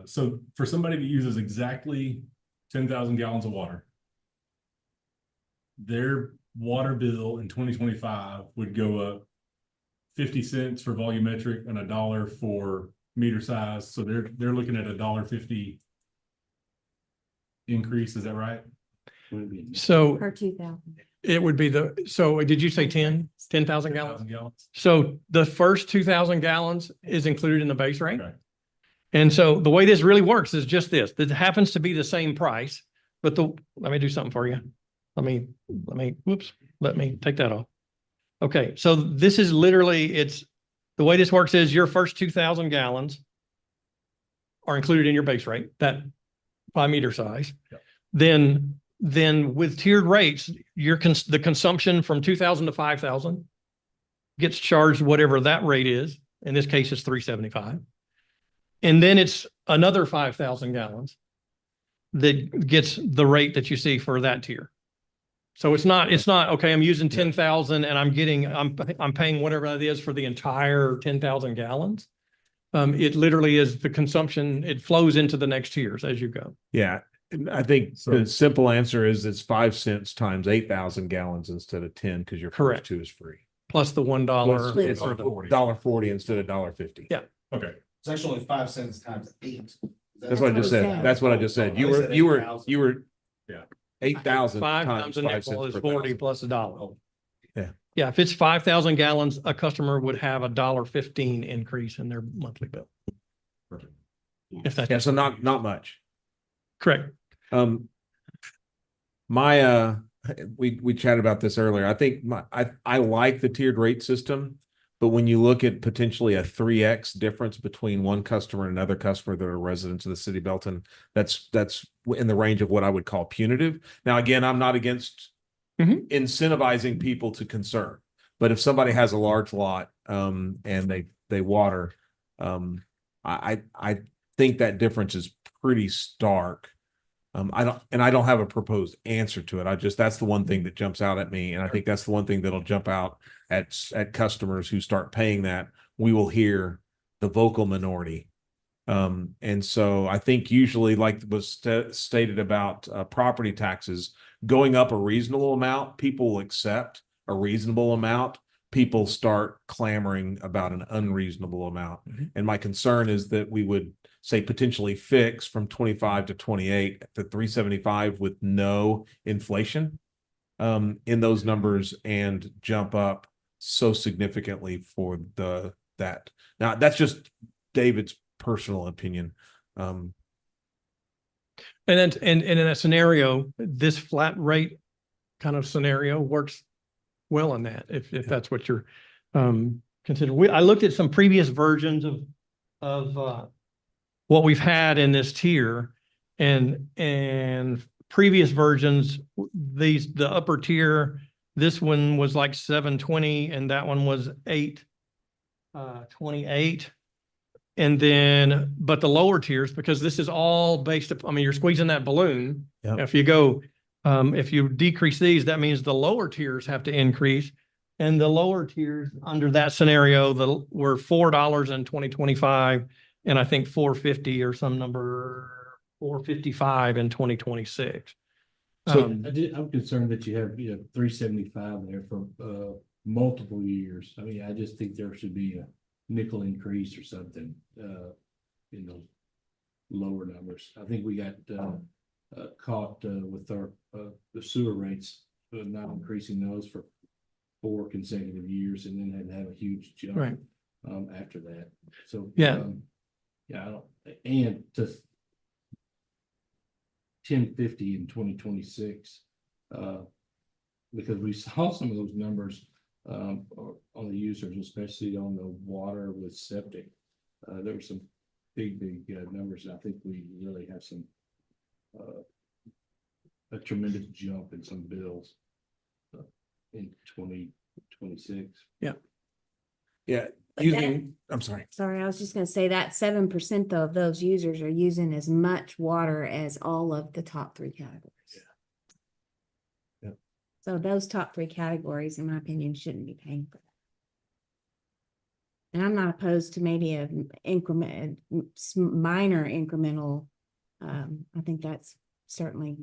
So for somebody that uses exactly 10,000 gallons of water, their water bill in 2025 would go up 50 cents for volumetric and $1 for meter size. So they're looking at $1.50 increase. Is that right? So Per 2,000. it would be so did you say 10,000 gallons? 10,000 gallons. So the first 2,000 gallons is included in the base rate. Okay. And so the way this really works is just this, that happens to be the same price, but let me do something for you. Let me take that off. Okay. So this is literally, the way this works is your first 2,000 gallons are included in your base rate, that 5 meter size. Yep. Then with tiered rates, the consumption from 2,000 to 5,000 gets charged whatever that rate is. In this case, it's $3.75. And then it's another 5,000 gallons that gets the rate that you see for that tier. So it's not, okay, I'm using 10,000 and I'm paying whatever that is for the entire 10,000 gallons. It literally is the consumption, it flows into the next tiers as you go. Yeah. And I think the simple answer is it's 5 cents times 8,000 gallons instead of 10 because your Correct. first 2 is free. Plus the $1. It's $1.40 instead of $1.50. Yeah. Okay. It's actually only 5 cents times 8. That's what I just said. That's what I just said. You were Yeah. 8,000 5 times times a 5 nickel cents is per 40 thousand. plus $1. Yeah. Yeah. If it's 5,000 gallons, a customer would have $1.15 increase in their monthly bill. Perfect. If that's Yeah. So not much. correct. We chatted about this earlier. I think I like the tiered rate system, but when you look at potentially a 3x difference between one customer and another customer that are residents of the city of Belton, that's in the range of what I would call punitive. Now, again, I'm not against incentivizing people to conserve, but if somebody has a large lot and they water, I think that difference is pretty stark. I don't have a proposed answer to it. That's the one thing that jumps out at me. And I think that's the one thing that'll jump out at customers who start paying that. We will hear the vocal minority. And so I think usually, like was stated about property taxes going up a reasonable amount, people will accept a reasonable amount. People start clamoring about an unreasonable amount. And my concern is that we would say potentially fix from 25 to 28 to 375 with no inflation in those numbers and jump up so significantly for that. Now that's just David's personal opinion. And in that scenario, this flat rate kind of scenario works well on that, if that's what you're considering. I looked at some previous versions of what we've had in this tier, and previous versions, the upper tier, this one was like 720 and that one was 828. And then, but the lower tiers, because this is all based upon, I mean, you're squeezing that balloon. Yep. If you decrease these, that means the lower tiers have to increase. And the lower tiers under that scenario, were $4 in 2025, and I think $4.50 or some number, $4.55 in 2026. So I'm concerned that you have, $3.75 there for multiple years. I mean, I just think there should be a nickel increase or something in those lower numbers. I think we got caught with our the sewer rates not increasing those for 4 consecutive years, and then had to have a huge jump Right. After that. So Yeah. I don't, and to 1050 in 2026, because we saw some of those numbers on the users, especially on the water with septic. There were some big numbers. I think we really have some a tremendous jump in some bills in 2026. Yeah. Yeah. using, I'm sorry. Sorry, I was just gonna say that 7% though of those users are using as much water as all of the top three categories. Yeah. So those top three categories, in my opinion, shouldn't be paying for that. And I'm not opposed to maybe a increment, minor incremental. I think that's certainly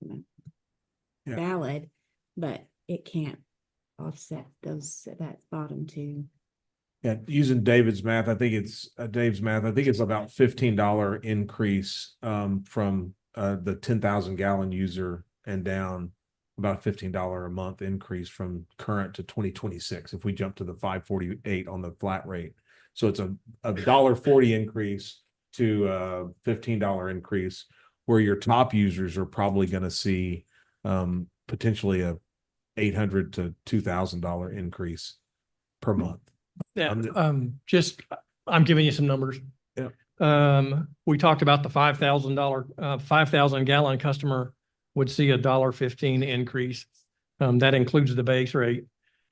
Yeah. valid, but it can't offset that bottom two. Yeah, using Dave's math, I think it's about $15 increase from the 10,000 gallon user and down, about $15 a month increase from current to 2026 if we jump to the 548 on the flat rate. So it's a $1.40 increase to $15 increase, where your top users are probably going to see potentially a $800 to $2,000 increase per month. Yeah, I'm giving you some numbers. Yeah. We talked about the $5,000, 5,000 gallon customer would see a $1.15 increase. That includes the base rate.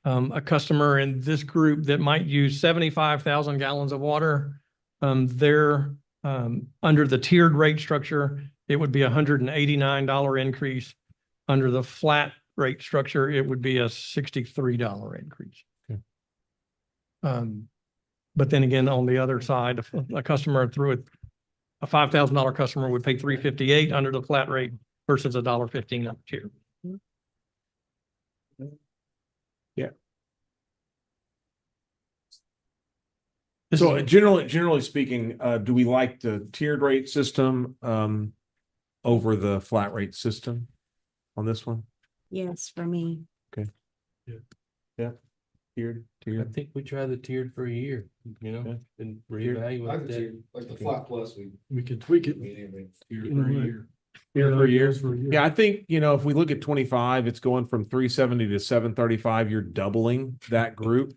A customer in this group that might use 75,000 gallons of water, they're under the tiered rate structure, it would be a $189 increase. Under the flat rate structure, it would be a $63 increase. But then again, on the other side, a customer through a $5,000 customer would pay $358 under the flat rate versus a $1.15 up tier. Yeah. So generally speaking, do we like the tiered rate system over the flat rate system on this one? Yes, for me. Okay. Yeah. Tiered. I think we try the tiered for a year, and reevaluate that. Like the flat plus, we could tweak it. For years. Yeah, I think, if we look at 25, it's going from 370 to 735. You're doubling that group.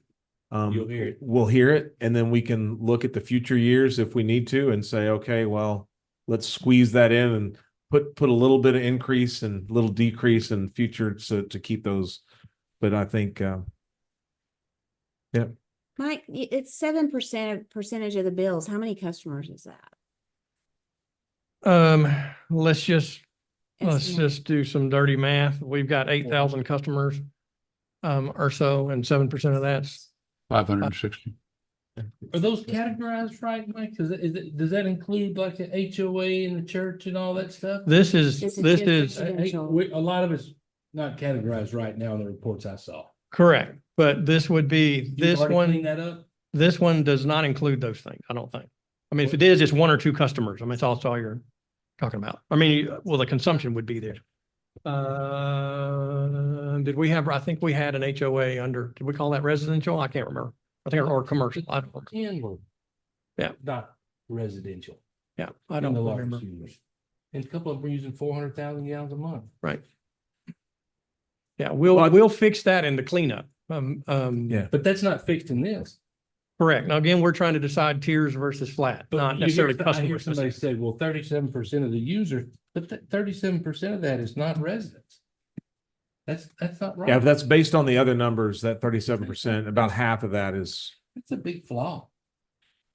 You'll hear it. We'll hear it, and then we can look at the future years if we need to and say, okay, well, let's squeeze that in and put a little bit of increase and little decrease in future to keep those. But I think, yeah. Mike, it's 7% percentage of the bills. How many customers is that? Let's just do some dirty math. We've got 8,000 customers or so, and 7% of that's 560. Are those categorized right, Mike? Does that include like the HOA and the church and all that stuff? This is just a lot of it's not categorized right now in the reports I saw. correct, but this would be You've already cleaned that up? This one does not include those things, I don't think. I mean, if it is, it's one or two customers. I mean, it's all you're talking about. I mean, well, the consumption would be there. Did we have, I think we had an HOA under, did we call that residential? I can't remember. I think, or commercial. I don't know. Yeah. Not residential. Yeah, I don't The large remember. users. And a couple of them are using 400,000 gallons a month. Right. Yeah, we'll fix that in the cleanup. Yeah. But that's not fixed in this. Correct. Now, again, we're trying to decide tiers versus flat, But not you hear- necessarily I customer hear somebody specific. say, well, 37% of the users, but 37% of that is not residents. That's not right. Yeah, if that's based on the other numbers, that 37%, about half of that is. It's a big flaw.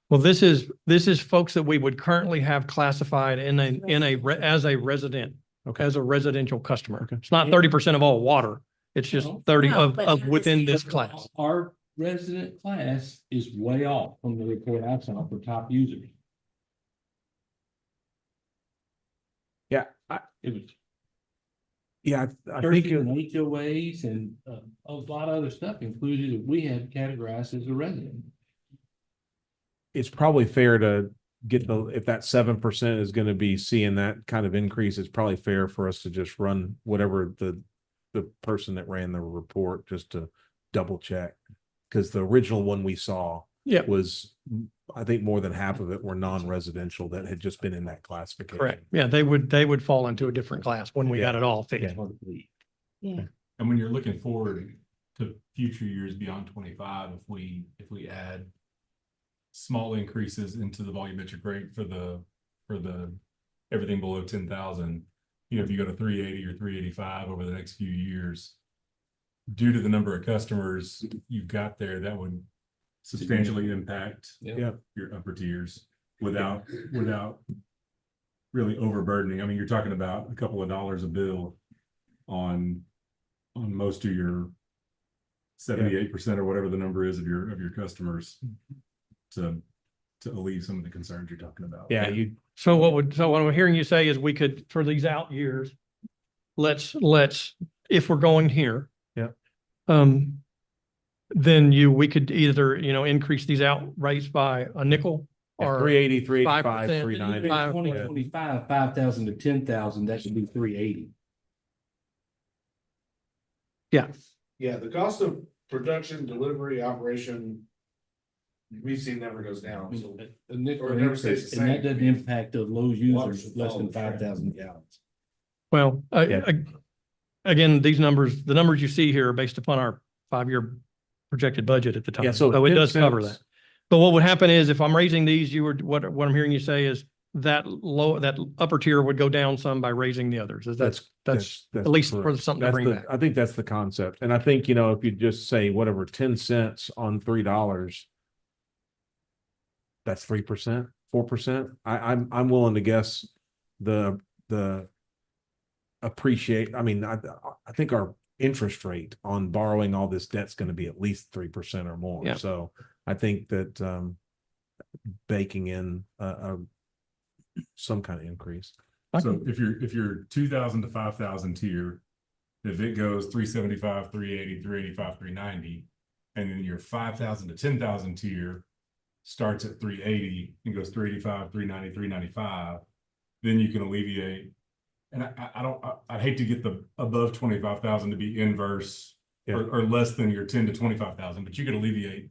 Well, this is folks that we would currently have classified as a resident, as a residential customer. It's not 30% of all water. It's just 30 No, but of within this class. Our resident class is way off from the report I saw for top users. Yeah. It was Yeah, I churches think and HOAs and a lot of other stuff included that we had categorized as a resident. it's probably fair to get if that 7% is going to be seeing that kind of increase, it's probably fair for us to just run whatever the person that ran the report just to double check. Because the original one we saw was, I think more than half of it were non-residential that had just been in that classification. Correct. Yeah, they would fall into a different class when we got it all fixed. Yeah. And when you're looking forward to future years beyond 25, if we add small increases into the volumetric rate for the everything below 10,000, if you go to 380 or 385 over the next few years, due to the number of customers you've got there, that would substantially impact Yeah. your upper tiers without really overburdening. I mean, you're talking about a couple of dollars a bill on most of your 78% or whatever the number is of your customers to alleviate some of the concerns you're talking about. Yeah, So what I'm hearing you say is we could, for these out years, let's, if we're going here. Yeah. Then we could either, increase these out rates by a nickel or 380, 385, 5%. 390. Five- 2025, 5,000 to 10,000, that should be 380. Yeah. Yeah, the cost of production, delivery, operation, we've seen never goes down. So A nickel Or it never stays the increase, and that same. doesn't impact the low users, should less follow than the trend. 5,000 gallons. Well, again, these numbers, the numbers you see here are based upon our 5-year projected budget at the time. Yeah, so So it 10 does cover cents. that. But what would happen is if I'm raising these, what I'm hearing you say is that upper tier would go down some by raising the others. That's at least for correct. something to That's bring the- back. I think that's the concept. And I think, if you just say whatever, 10 cents on $3, that's 3%, 4%. I'm willing to guess the I think our interest rate on borrowing all this debt's going to be at least 3% or more. Yeah. So I think that baking in some kind of increase. So if you're 2,000 to 5,000 tier, if it goes 375, 380, 385, 390, and then your 5,000 to 10,000 tier starts at 380 and goes 385, 390, 395, then you can alleviate. And I'd hate to get the above 25,000 to be inverse or less than your 10 to 25,000, but you could alleviate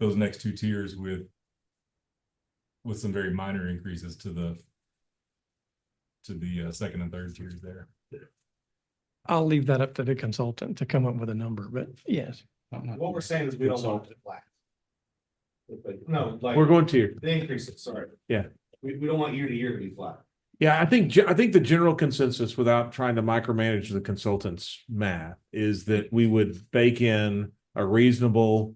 those next two tiers with some very minor increases to the second and third tiers there. I'll leave that up to the consultant to come up with a number, but yes. what we're saying is we don't want it flat. No, like. We're going tier. The increases, sorry. Yeah. We don't want year to year to be flat. Yeah, I think the general consensus, without trying to micromanage the consultant's math, is that we would bake in a reasonable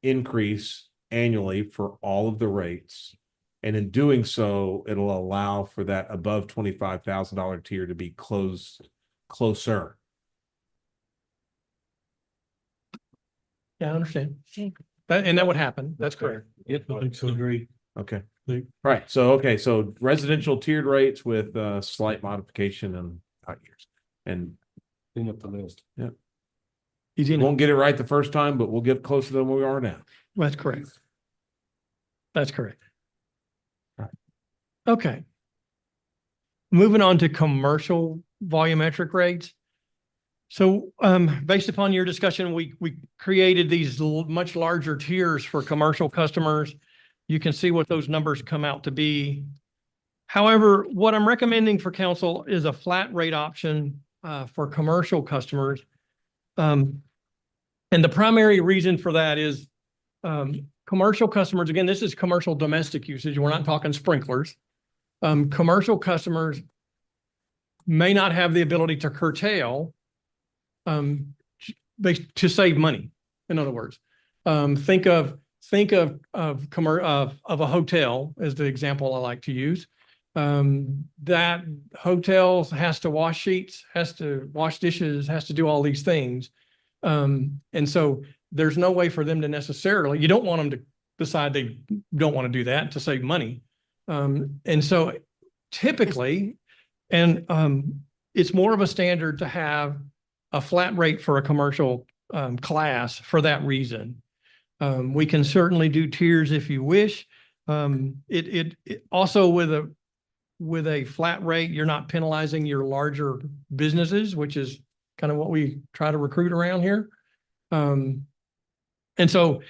increase annually for all of the rates. And in doing so, it'll allow for that above $25,000 tier to be closer. Yeah, I understand. And that would happen. That's correct. Yep, I think so. Agree. Okay. Right. So residential tiered rates with slight modification and out years. And Clean up the list. yeah. Easy. Won't get it right the first time, but we'll get closer than we are now. That's correct. That's correct. Right. Okay. Moving on to commercial volumetric rates. So based upon your discussion, we created these much larger tiers for commercial customers. You can see what those numbers come out to be. However, what I'm recommending for council is a flat rate option for commercial customers. And the primary reason for that is commercial customers, again, this is commercial domestic usage. We're not talking sprinklers. Commercial customers may not have the ability to curtail to save money. In other words, think of a hotel as the example I like to use. That hotel has to wash sheets, has to wash dishes, has to do all these things. And so there's no way for them to necessarily, you don't want them to decide they don't want to do that to save money. And so typically, it's more of a standard to have a flat rate for a commercial class for that reason. We can certainly do tiers if you wish. It also with a flat rate, you're not penalizing your larger businesses, which is kind of what we try to recruit around here. And so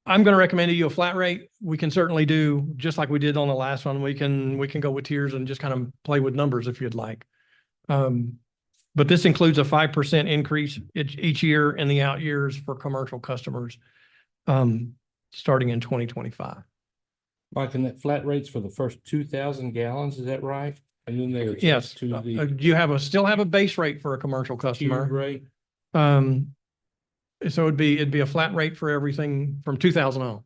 I'm going to recommend to you a flat rate. We can certainly do just like we did on the last one. We can go with tiers and just kind of play with numbers if you'd like. But this includes a 5% increase each year in the out years for commercial customers, starting in 2025. Mike, and that flat rates for the first 2,000 gallons, is that right? And then they Yes. adjust to the You still have a base rate for a commercial customer. tiered rate. So it'd be a flat rate for everything from 2000 on.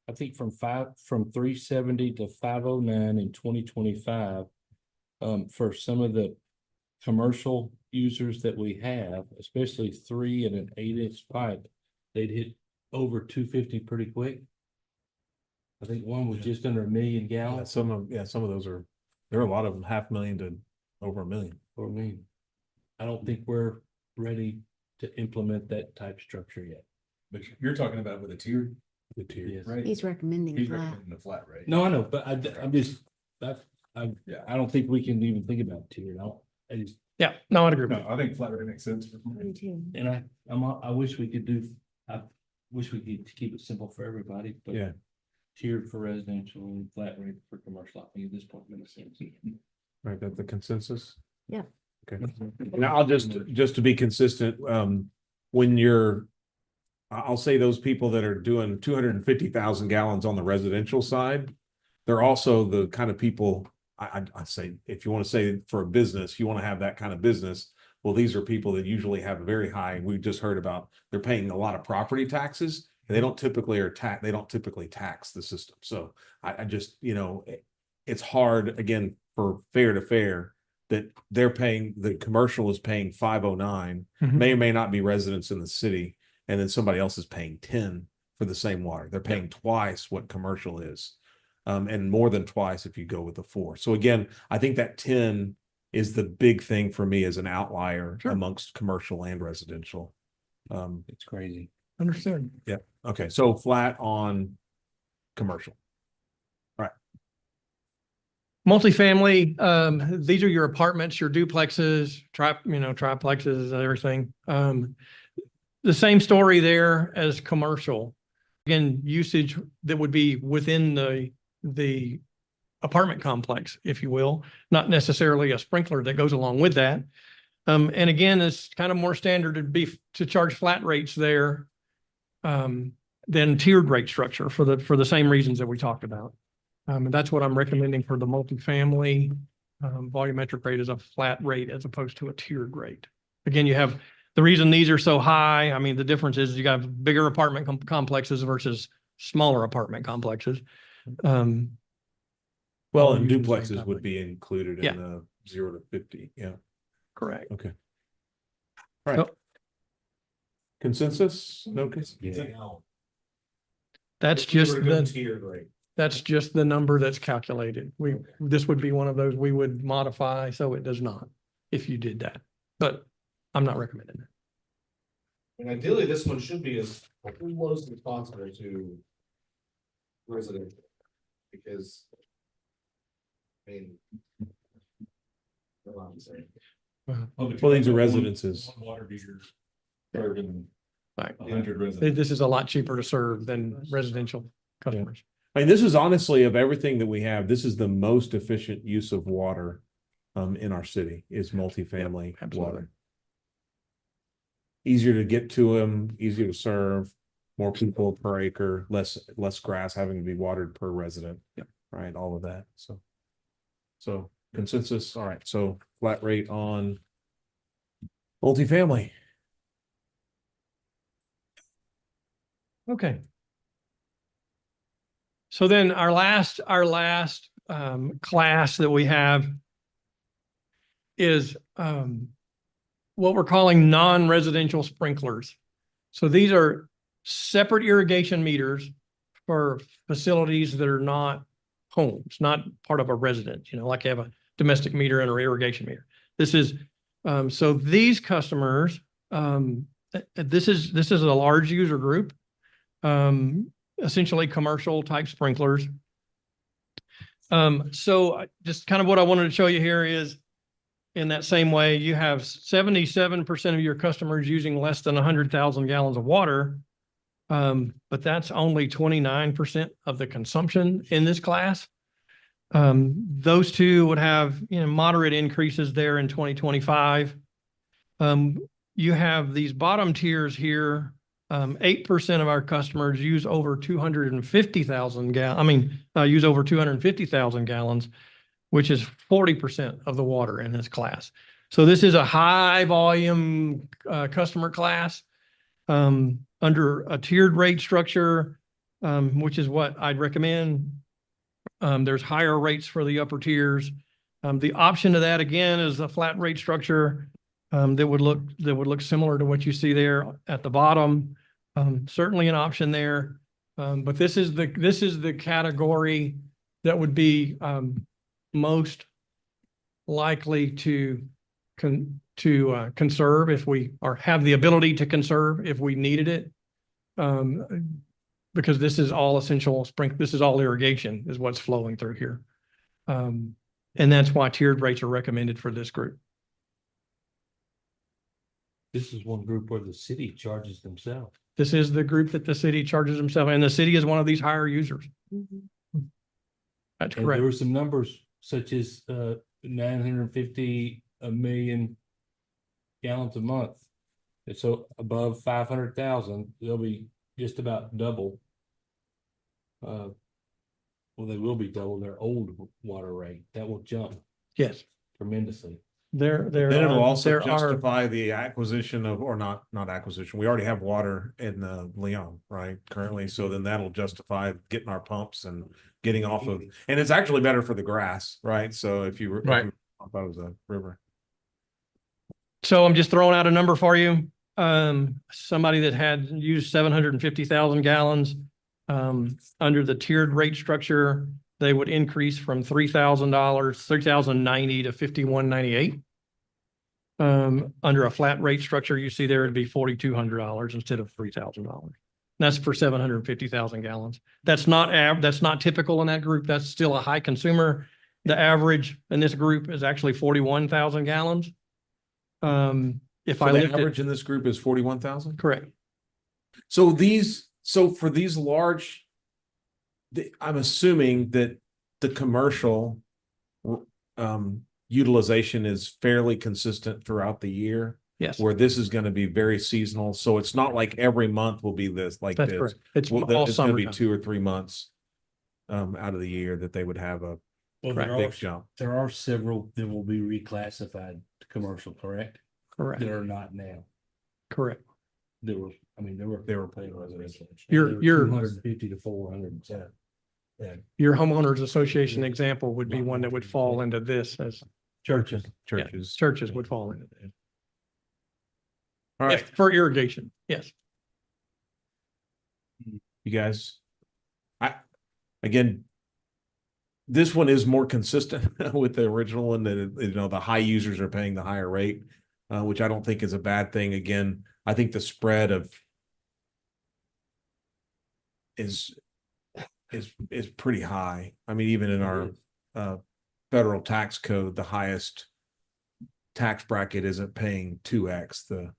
I think from 370 to 509 in 2025. For some of the commercial users that we have, especially 3 and an 8-inch pipe, they'd hit over 250 pretty quick. I think one was just under 1 million Yeah, gallons. some of those are, there are a lot of them, 500,000 to over 1 million. Or I mean, I don't think we're ready to implement that type structure yet. But you're talking about with a tiered, The tier. Yes. right? He's recommending He's flat. recommending the flat rate. No, I know, but I'm just, I Yeah. I don't think we can even think about tiered. I just, Yeah, no, I'd agree. No, I think flat rate makes sense. and I wish we could I wish we could keep it simple for everybody, but Yeah. tiered for residential and flat rate for commercial, I think at this point makes sense. Right, that's the consensus? Yeah. Okay. And I'll just to be consistent, when I'll say those people that are doing 250,000 gallons on the residential side, they're also the kind of people, I say, if you want to say for a business, you want to have that kind of business. Well, these are people that usually have a very high, we just heard about, they're paying a lot of property taxes. And they don't typically tax the system. So I just, it's hard, again, for fair to fair, that the commercial is paying 509, may or may not be residents in the city, and then somebody else is paying 10 for the same water. They're paying twice what commercial is, and more than twice if you go with the 4. So again, I think that 10 is the big thing for me as an outlier amongst commercial and residential. It's crazy. Understood. Yeah. Okay. So flat on commercial. Multifamily, these are your apartments, your duplexes, triplexes, everything. The same story there as commercial. Again, usage that would be within the apartment complex, if you will, not necessarily a sprinkler that goes along with that. And again, it's kind of more standard to charge flat rates there than tiered rate structure for the same reasons that we talked about. And that's what I'm recommending for the multifamily. Volumetric rate is a flat rate as opposed to a tiered rate. Again, you have the reason these are so high. I mean, the difference is you have bigger apartment complexes versus smaller apartment complexes. Well, all and using the same duplexes type would of- be included Yeah. in the 0 to 50. Yeah. Correct. Okay. All right. So- Consensus? No. That's If we were just to go the, tiered rate. that's just the number that's calculated. This would be one of those we would modify so it does not, if you did that. But I'm not recommending that. And ideally, this one should be as close as possible to residential, because. I mean. Well, I'm saying. Well, these are residences. One water meter serving Right. 100 residents. This is a lot cheaper to serve than residential customers. I mean, this is honestly, of everything that we have, this is the most efficient use of water in our city is multifamily Absolutely. water. Easier to get to them, easier to serve, more people per acre, less grass having to be watered per resident. Yep. Right, all of that. So consensus. All right. So flat rate on multifamily. Okay. So then our last class that we have is what we're calling non-residential sprinklers. So these are separate irrigation meters for facilities that are not homes, not part of a residence, like you have a domestic meter and an irrigation meter. This is, so these customers, this is a large user group, essentially commercial type sprinklers. So just kind of what I wanted to show you here is in that same way, you have 77% of your customers using less than 100,000 gallons of water. But that's only 29% of the consumption in this class. Those two would have, moderate increases there in 2025. You have these bottom tiers here. 8% of our customers use over 250,000 gallons. Use over 250,000 gallons, which is 40% of the water in this class. So this is a high volume customer class. under a tiered rate structure, which is what I'd recommend. There's higher rates for the upper tiers. The option to that again is a flat rate structure that would look similar to what you see there at the bottom. Certainly an option there. But this is the category that would be most likely to conserve if we have the ability to conserve if we needed it. Because this is all essential this is all irrigation is what's flowing through here. And that's why tiered rates are recommended for this group. This is one group where the city charges themselves. This is the group that the city charges themselves, and the city is one of these higher users. That's And correct. there were some numbers such as 950, 1,000,000 gallons a month. And so above 500,000, they'll be just about double. Well, they will be double their old water rate. That will jump Yes. tremendously. Then it'll also justify the acquisition of, or not acquisition. We already have water in Leon, right? Currently. So then that'll justify getting our pumps and getting off of, and it's actually better for the grass, right? So if you were, Right. I thought it was a river. So I'm just throwing out a number for you. Somebody that had used 750,000 gallons, under the tiered rate structure, they would increase from $3,000, $3,090 to $5,198. Under a flat rate structure, you see there it'd be $4,200 instead of $3,000. That's for 750,000 gallons. That's not typical in that group. That's still a high consumer. The average in this group is actually 41,000 gallons. If So I the looked at, average in this group is 41,000? correct. So for these large, I'm assuming that the commercial utilization is fairly consistent throughout the year. Yes. Where this is going to be very seasonal. So it's not like every month will be this like That's this. correct. It's Well, all it's going to be summertime. 2 or 3 months out of the year that they would have a big jump. There are several that will be reclassified to commercial, correct? Correct. That are not now. Correct. They were paying residential. Your 250 to 400. Yeah. Your homeowners association example would be one that would fall into this as Churches. churches would fall into this. All right, For irrigation, yes. you guys. Again, this one is more consistent with the original one that, the high users are paying the higher rate, which I don't think is a bad thing. Again, I think the spread is pretty high. I mean, even in our federal tax code, the highest tax bracket isn't paying 2x the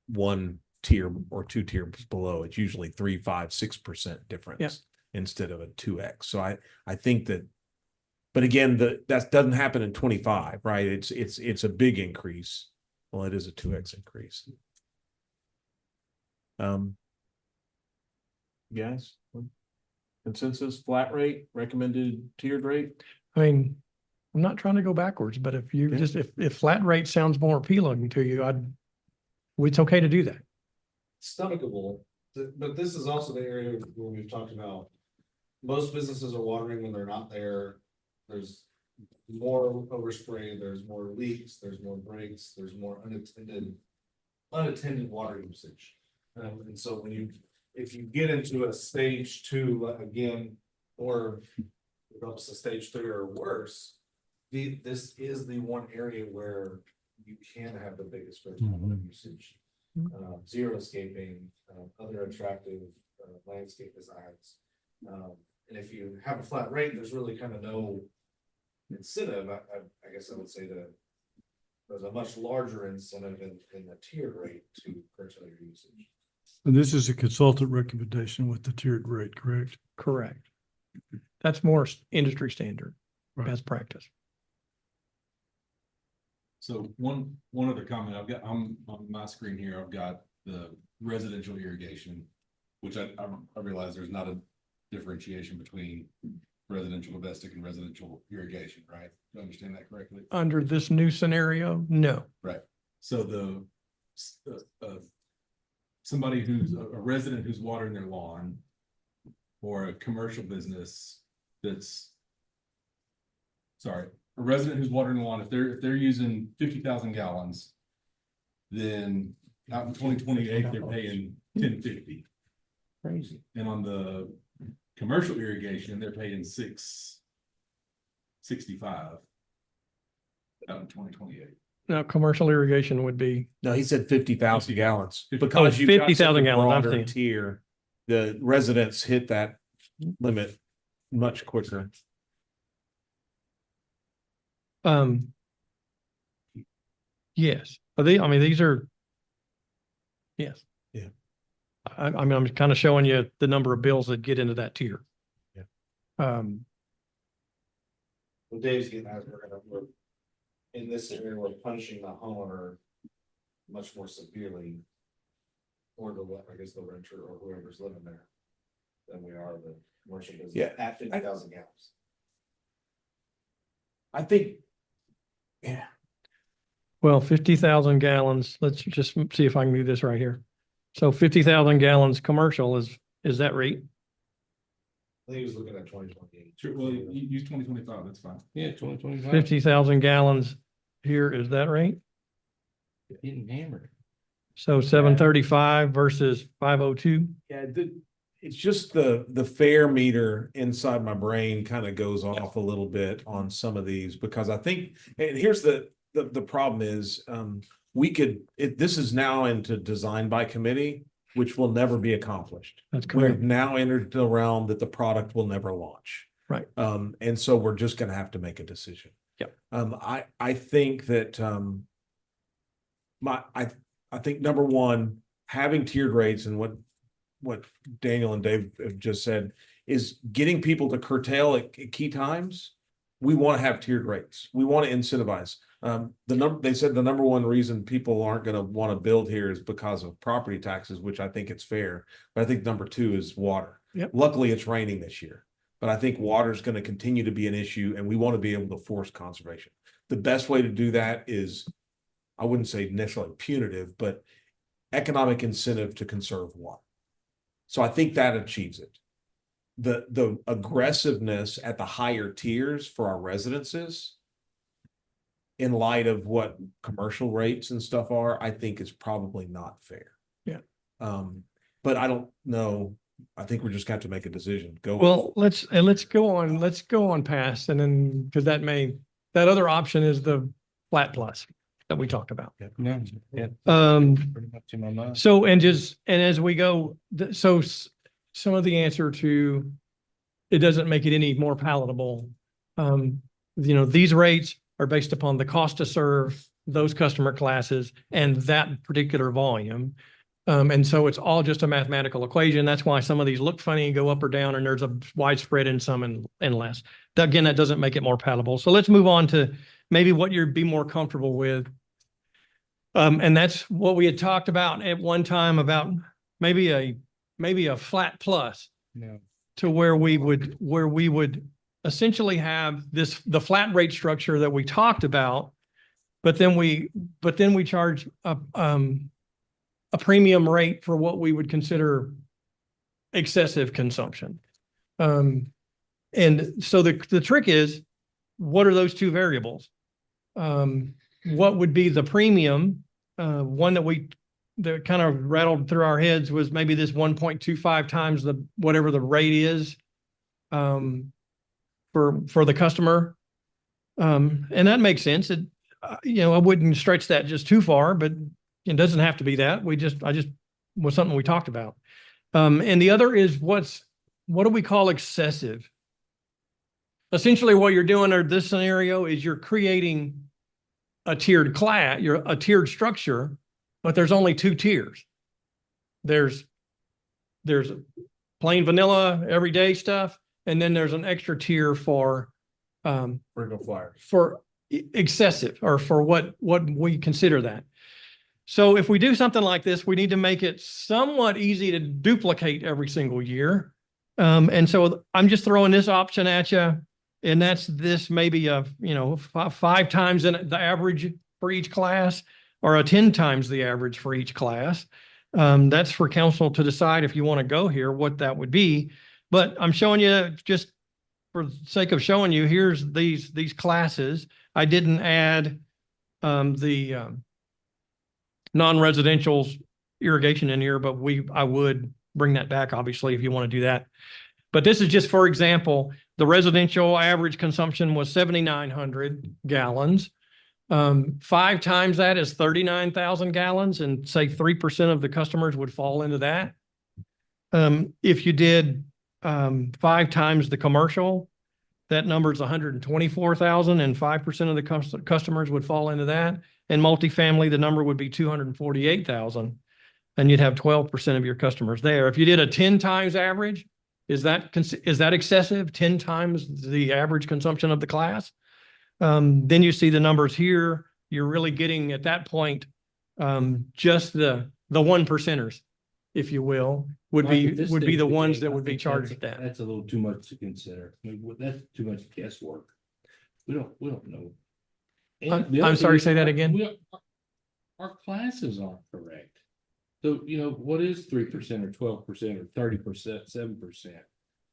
one tier or 2 tiers below. It's usually 3, 5, 6% difference instead of a 2x. So I think that, but again, that doesn't happen in 25, right? It's a big increase. Well, it is a 2x increase. Guys, consensus, flat rate, recommended tiered rate? I mean, I'm not trying to go backwards, but if you if flat rate sounds more appealing to you, it's okay to do that. Stomachable, but this is also the area where we've talked about. Most businesses are watering when they're not there. There's more overspray, there's more leaks, there's more breaks, there's more unattended water usage. And so if you get into a stage 2 again, or develops a stage 3 or worse, this is the one area where you can have the biggest water usage. Zero escaping, other attractive landscape designs. And if you have a flat rate, there's really kind of no incentive. I guess I would say that there's a much larger incentive in the tiered rate to curtail your usage. And this is a consultant recommendation with the tiered rate, correct? Correct. That's more industry standard, best practice. So one other comment I've got, I'm on my screen here, I've got the residential irrigation, which I realize there's not a differentiation between residential domestic and residential irrigation, right? Do I understand that correctly? Under this new scenario, no. Right. So the somebody who's a resident who's watering their lawn, or a commercial business that's, sorry, a resident who's watering the lawn, if they're using 50,000 gallons, then out in 2028 they're paying 1050. Crazy. And on the commercial irrigation, they're paying 665 out in 2028. Now, commercial irrigation would be, No, he said 50,000 gallons. Oh, Because you've got 50,000 such a gallons, I'm broader saying. tier, the residents hit that limit much quicker. yes, but I mean, these are, yes. Yeah. I mean, I'm kind of showing you the number of bills that get into that tier. Yeah. What Dave's getting at, we're in this area, we're punishing the homeowner much more severely, or I guess the renter or whoever's living there, than we are the commercial business. Yeah. At 50,000 gallons. I think, yeah. Well, 50,000 gallons, let's just see if I can do this right here. So 50,000 gallons commercial is that rate? I think he was looking at 2028. Sure, well, you use 2025, that's fine. Yeah, 2025. 50,000 gallons here is that rate? Getting hammered. So 735 versus 502. Yeah, it's just the fair meter inside my brain kind of goes off a little bit on some of these, because I think, and here's the problem is, this is now into design by committee, which will never be accomplished. That's We've correct. now entered the realm that the product will never launch. Right. And so we're just going to have to make a decision. Yep. I think that, I think number one, having tiered rates, and what Daniel and Dave have just said, is getting people to curtail at key times. We want to have tiered rates. We want to incentivize. They said the number one reason people aren't going to want to build here is because of property taxes, which I think it's fair. But I think number two is water. Yep. Luckily, it's raining this year, but I think water is going to continue to be an issue, and we want to be able to force conservation. The best way to do that is, I wouldn't say necessarily punitive, but economic incentive to conserve water. So I think that achieves it. The aggressiveness at the higher tiers for our residences, in light of what commercial rates and stuff are, I think is probably not fair. Yeah. But I don't know. I think we're just going to have to make a decision. Well, let's go on past, and then, because that other option is the flat plus that we talked about. Yeah. Pretty much in my mind. So, and as we go, some of the answer to, it doesn't make it any more palatable. These rates are based upon the cost to serve those customer classes and that particular volume. And so it's all just a mathematical equation. That's why some of these look funny and go up or down, and there's a widespread in some and less. Again, that doesn't make it more palatable. So let's move on to maybe what you'd be more comfortable with. And that's what we had talked about at one time, about maybe a flat plus. Yeah. To where we would essentially have the flat rate structure that we talked about, but then we charge a premium rate for what we would consider excessive consumption. And so the trick is, what are those two variables? What would be the premium? One that kind of rattled through our heads was maybe this 1.25 times whatever the rate is for the customer. And that makes sense. I wouldn't stretch that just too far, but it doesn't have to be that. I just was something we talked about. And the other is what do we call excessive? Essentially what you're doing in this scenario is you're creating a tiered a tiered structure, but there's only two tiers. There's plain vanilla everyday stuff, and then there's an extra tier for frequent flyers, for excessive, or for what we consider that. So if we do something like this, we need to make it somewhat easy to duplicate every single year. And so I'm just throwing this option at you, and that's this maybe 5 times the average for each class, or a 10 times the average for each class. That's for council to decide if you want to go here, what that would be. But I'm showing you, just for the sake of showing you, here's these classes. I didn't add the non-residential irrigation in here, but I would bring that back, obviously, if you want to do that. But this is just, for example, the residential average consumption was 7,900 gallons. 5 times that is 39,000 gallons, and say 3% of the customers would fall into that. If you did 5 times the commercial, that number is 124,000, and 5% of the customers would fall into that. And multifamily, the number would be 248,000, and you'd have 12% of your customers there. If you did a 10 times average, is that excessive? 10 times the average consumption of the class? Then you see the numbers here. You're really getting at that point, just the 1%ers, if you will, would be the ones that would be charged that. That's a little too much to consider. I mean, that's too much guesswork. We don't know. And the other I'm thing sorry, is say that again. Our classes aren't correct. So, what is 3% or 12% or 30%,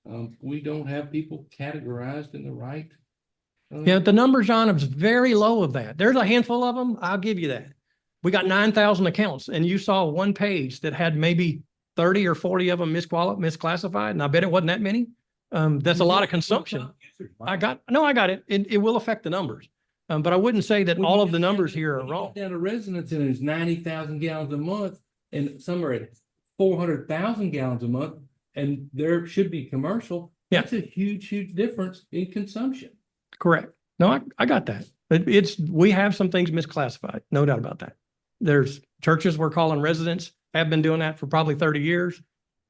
7%? We don't have people categorized in the right. Yeah, the number, John, is very low of that. There's a handful of them. I'll give you that. We got 9,000 accounts, and you saw one page that had maybe 30 or 40 of them misclassified, and I bet it wasn't that many. That's a lot of consumption. I got it. It will affect the numbers. But I wouldn't say that all of the numbers here are wrong. Down to residents, and there's 90,000 gallons a month, and some are at 400,000 gallons a month, and there should be commercial. Yeah. That's a huge, huge difference in consumption. Correct. No, I got that. We have some things misclassified. No doubt about that. There's churches we're calling residents, have been doing that for probably 30 years.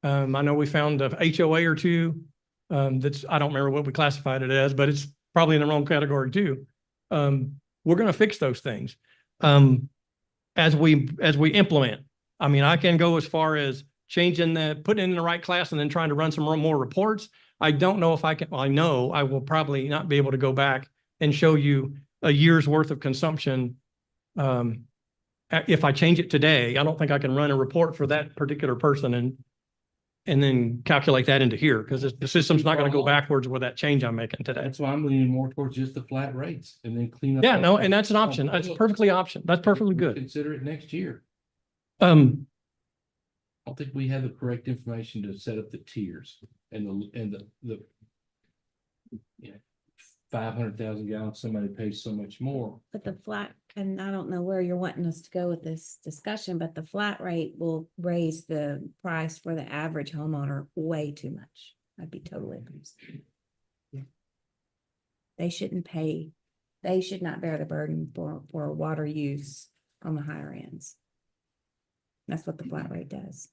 I know we found a HOA or two. I don't remember what we classified it as, but it's probably in the wrong category too. We're going to fix those things. As we implement. I mean, I can go as far as putting in the right class and then trying to run some more reports. I don't know if I can. I know I will probably not be able to go back and show you a year's worth of consumption. If I change it today, I don't think I can run a report for that particular person and then calculate that into here, because the system's not going to go backwards with that change I'm making today. That's why I'm leaning more towards just the flat rates and then clean up. Yeah, no, and that's an option. That's perfectly option. That's perfectly good. Consider it next year. I Um, don't think we have the correct information to set up the tiers and the 500,000 gallons, somebody pays so much more. But the flat, and I don't know where you're wanting us to go with this discussion, but the flat rate will raise the price for the average homeowner way too much. I'd be totally against. Yeah. They should not bear the burden for water use on the higher ends. That's what the flat rate does.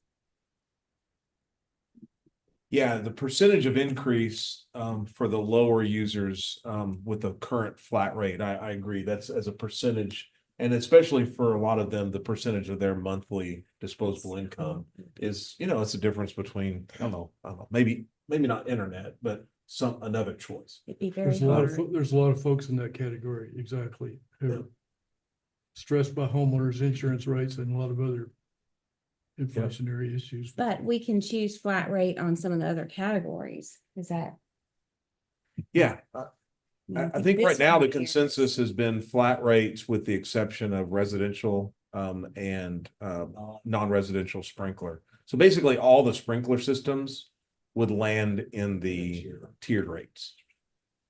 Yeah, the percentage of increase for the lower users with the current flat rate, I agree. That's as a percentage, and especially for a lot of them, the percentage of their monthly disposable income is, it's a difference between, I don't know, maybe not internet, but another choice. It'd be very There's a lot of folks in that category, exactly, who are stressed by homeowners insurance rates and a lot of other inflationary issues. But we can choose flat rate on some of the other categories. Is that? Yeah. I think right now the consensus has been flat rates with the exception of residential and non-residential sprinkler. So basically all the sprinkler systems would land in the tiered rates.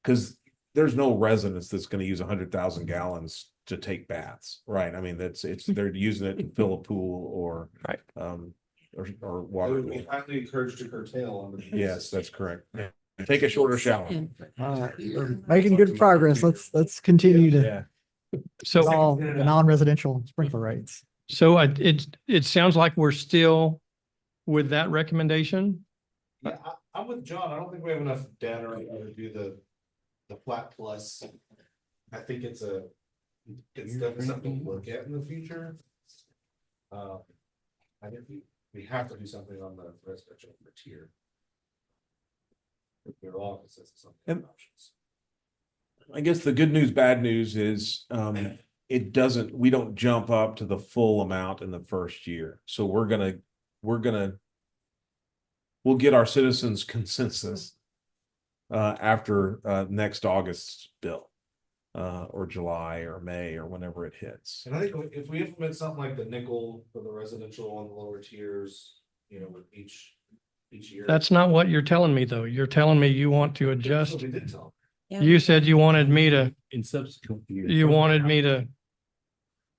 Because there's no residence that's going to use 100,000 gallons to take baths, right? I mean, they're using it to fill a pool or or water. It would be highly encouraged to curtail. Yes, that's correct. Take a shorter shower. All right, we're making good progress. Let's continue to. So all the non-residential sprinkler rates. So it sounds like we're still with that recommendation. Yeah, I'm with John. I don't think we have enough data right now to do the flat plus. I think it's definitely something to look at in the future. I think we have to do something on the residential for tier. If we're all consensus on the options. I guess the good news, bad news is we don't jump up to the full amount in the first year. So we'll get our citizens consensus after next August's bill, or July or May or whenever it hits. And I think if we implement something like the nickel for the residential on the lower tiers, with each year. That's not what you're telling me, though. You're telling me you want to adjust. That's what we did tell them. Yeah. You said you wanted me to, In subsequent years. you wanted me to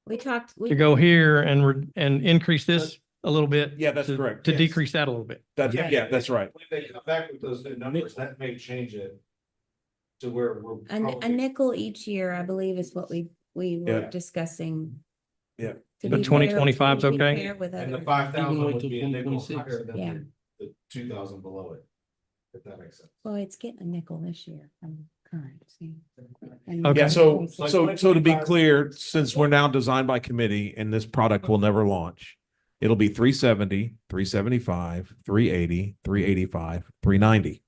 We talked, go here and increase this a little bit. Yeah, that's to- correct. To Yes. decrease that a little bit. Yeah, that's right. When they come back with those new numbers, that may change it to where we're. a probably- nickel each year, I believe is what we were Yeah. discussing. Yeah. To The be 2025 's fair- to be okay? fair with And the others. 5,000 wait would till be a nickel 2026. higher Yeah. than the 2,000 below it, if that makes sense. Well, it's getting a nickel this year from current. see. Okay. Yeah, so, Like so to be 25 clear, since we're now designed by committee and this product will never launch, it'll be 370, 375, 380, 385, 390.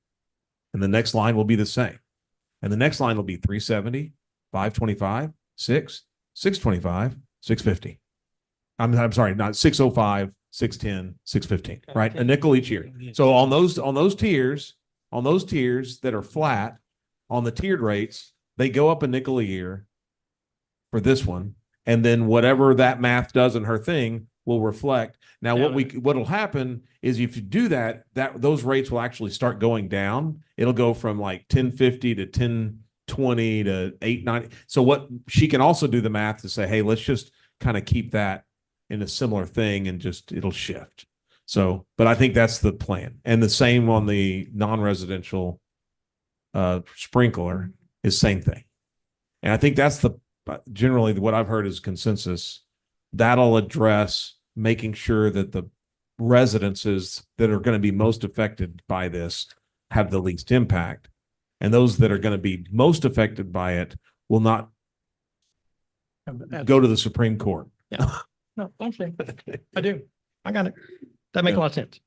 And the next line will be the same. And the next line will be 370, 525, 625, 650. I'm sorry, not 605, 610, 615, right? A nickel each year. So on those tiers that are flat, on the tiered rates, they go up a nickel a year for this one. And then whatever that math does in her thing will reflect. Now, what'll happen is if you do that those rates will actually start going down. It'll go from like 1050 to 1020 to 890. So what she can also do the math to say, hey, let's just kind of keep that in a similar thing and just it'll shift. So, but I think that's the plan. And the same on the non-residential sprinkler is same thing. And I think that's generally what I've heard is consensus. That'll address making sure that the residences that are going to be most affected by this have the least impact. And those that are going to be most affected by it will not go to the Supreme Court. Yeah. No, okay. I do. I got it. That makes a lot of sense.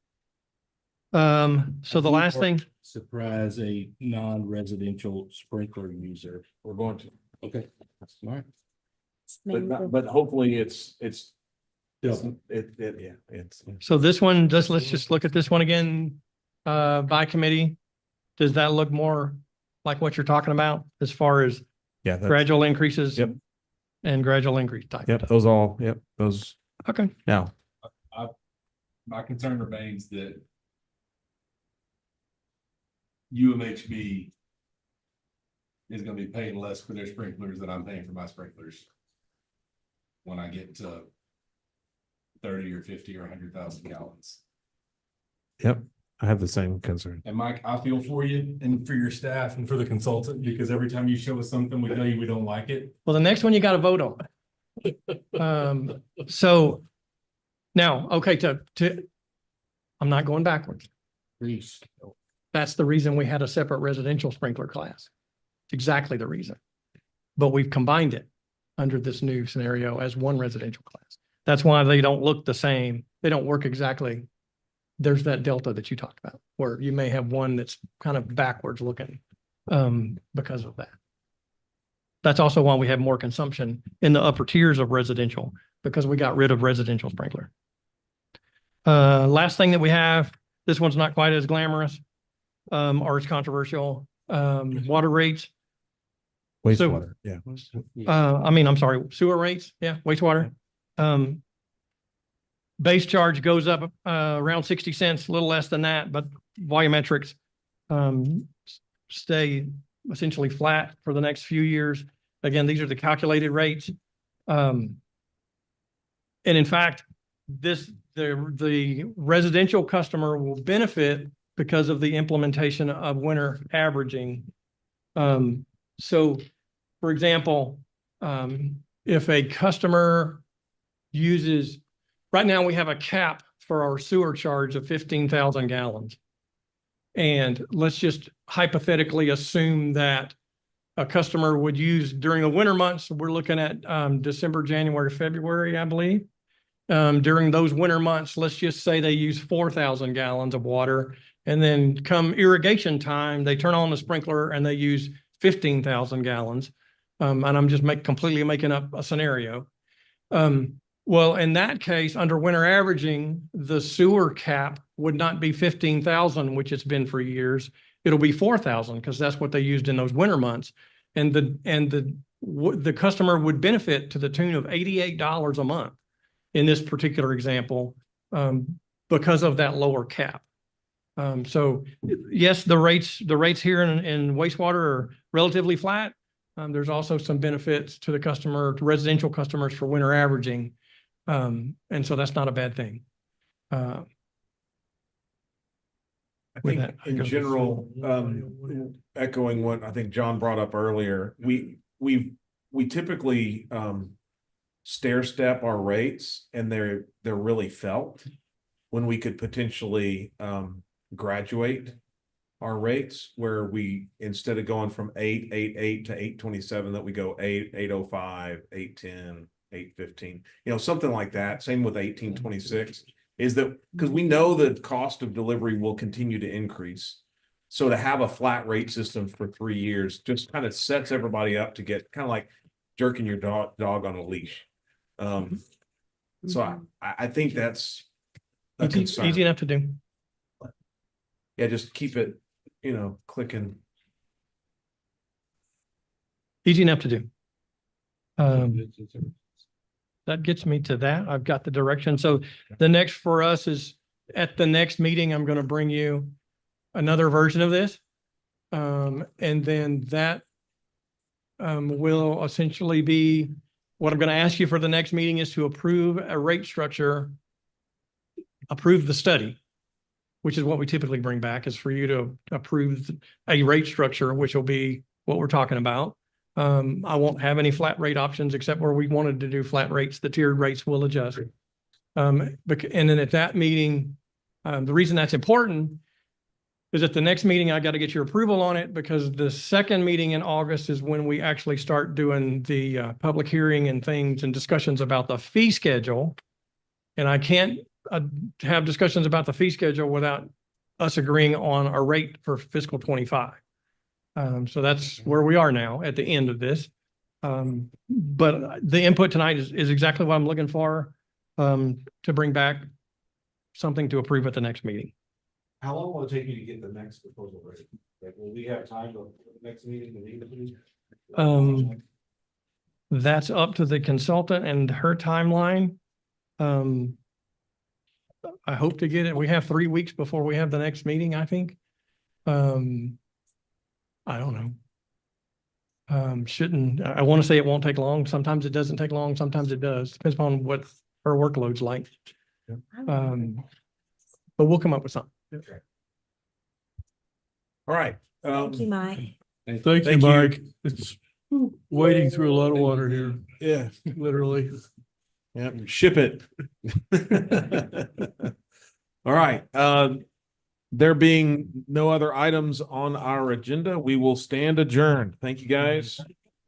So the last thing, Surprise a non-residential sprinkler user. We're going to. Okay. All right. But hopefully it's Yeah. so this one, let's just look at this one again, by committee. Does that look more like what you're talking about as far as gradual increases? Yep. And gradual increase type? Yep, those. Okay. Now, My concern remains that UMHB is gonna be paying less for their sprinklers than I'm paying for my sprinklers when I get to 30 or 50 or 100,000 gallons. Yep, I have the same concern. And Mike, I feel for you and for your staff and for the consultant, because every time you show us something, we tell you we don't like it. Well, the next one you got to vote on. So now, okay, I'm not going backwards. That's the reason we had a separate residential sprinkler class. Exactly the reason. But we've combined it under this new scenario as one residential class. That's why they don't look the same. They don't work exactly. There's that delta that you talked about where you may have one that's kind of backwards looking because of that. That's also why we have more consumption in the upper tiers of residential because we got rid of residential sprinkler. Last thing that we have, this one's not quite as glamorous or as controversial. Water rates. Wastewater, I'm sorry, sewer rates. Yeah, wastewater. Base charge goes up around 60 cents, a little less than that, but volumetrics stay essentially flat for the next few years. Again, these are the calculated rates. And in fact, the residential customer will benefit because of the implementation of winter averaging. So for example, if a customer uses, right now we have a cap for our sewer charge of 15,000 gallons. And let's just hypothetically assume that a customer would use during the winter months, we're looking at December, January, February, I believe. During those winter months, let's just say they use 4,000 gallons of water. And then come irrigation time, they turn on the sprinkler and they use 15,000 gallons. And I'm just completely making up a scenario. Well, in that case, under winter averaging, the sewer cap would not be 15,000, which it's been for years. It'll be 4,000 because that's what they used in those winter months. And the customer would benefit to the tune of $88 a month in this particular example, because of that lower cap. So yes, the rates here in wastewater are relatively flat. There's also some benefits to the customer, to residential customers for winter averaging. And so that's not a bad thing. I With think that, I in go- general, echoing what I think John brought up earlier, we typically stair step our rates, and they're really felt when we could potentially graduate our rates, where we, instead of going from 888 to 827, that we go 805, 810, 815, something like that. Same with 1826, is that because we know the cost of delivery will continue to increase. So to have a flat rate system for 3 years just kind of sets everybody up to get kind of like jerking your dog on a leash. So I think that's a concern. Easy enough to do. Yeah, just keep it, clicking. Easy enough to do. That gets me to that. I've got the direction. So the next for us is, at the next meeting, I'm going to bring you another version of this. And then that will essentially be, what I'm going to ask you for the next meeting is to approve a rate structure, approve the study, which is what we typically bring back, is for you to approve a rate structure, which will be what we're talking about. I won't have any flat rate options except where we wanted to do flat rates. The tiered rates will adjust. And then at that meeting, the reason that's important is at the next meeting, I got to get your approval on it, because the second meeting in August is when we actually start doing the public hearing and things and discussions about the fee schedule. And I can't have discussions about the fee schedule without us agreeing on a rate for fiscal 25. So that's where we are now at the end of this. But the input tonight is exactly what I'm looking for, to bring back something to approve at the next meeting. How long will it take you to get the next proposal ready? Like, will we have time for the next meeting to meet with you? That's up to the consultant and her timeline. I hope to get it. We have 3 weeks before we have the next meeting, I think. I don't know. I want to say it won't take long. Sometimes it doesn't take long. Sometimes it does. Depends upon what her workload's like. But we'll come up with something. All right. Thank you, Mike. Thank you, Mike. It's wading through a lot of water here. Yeah, Literally. yeah, ship it. All right. There being no other items on our agenda, we will stand adjourned. Thank you, guys.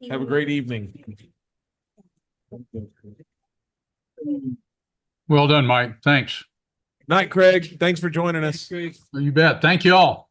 Have a great evening. Well done, Mike. Thanks. Night, Craig. Thanks for joining us. You bet. Thank you all.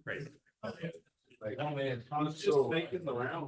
Great. Oh man, I'm just making the round.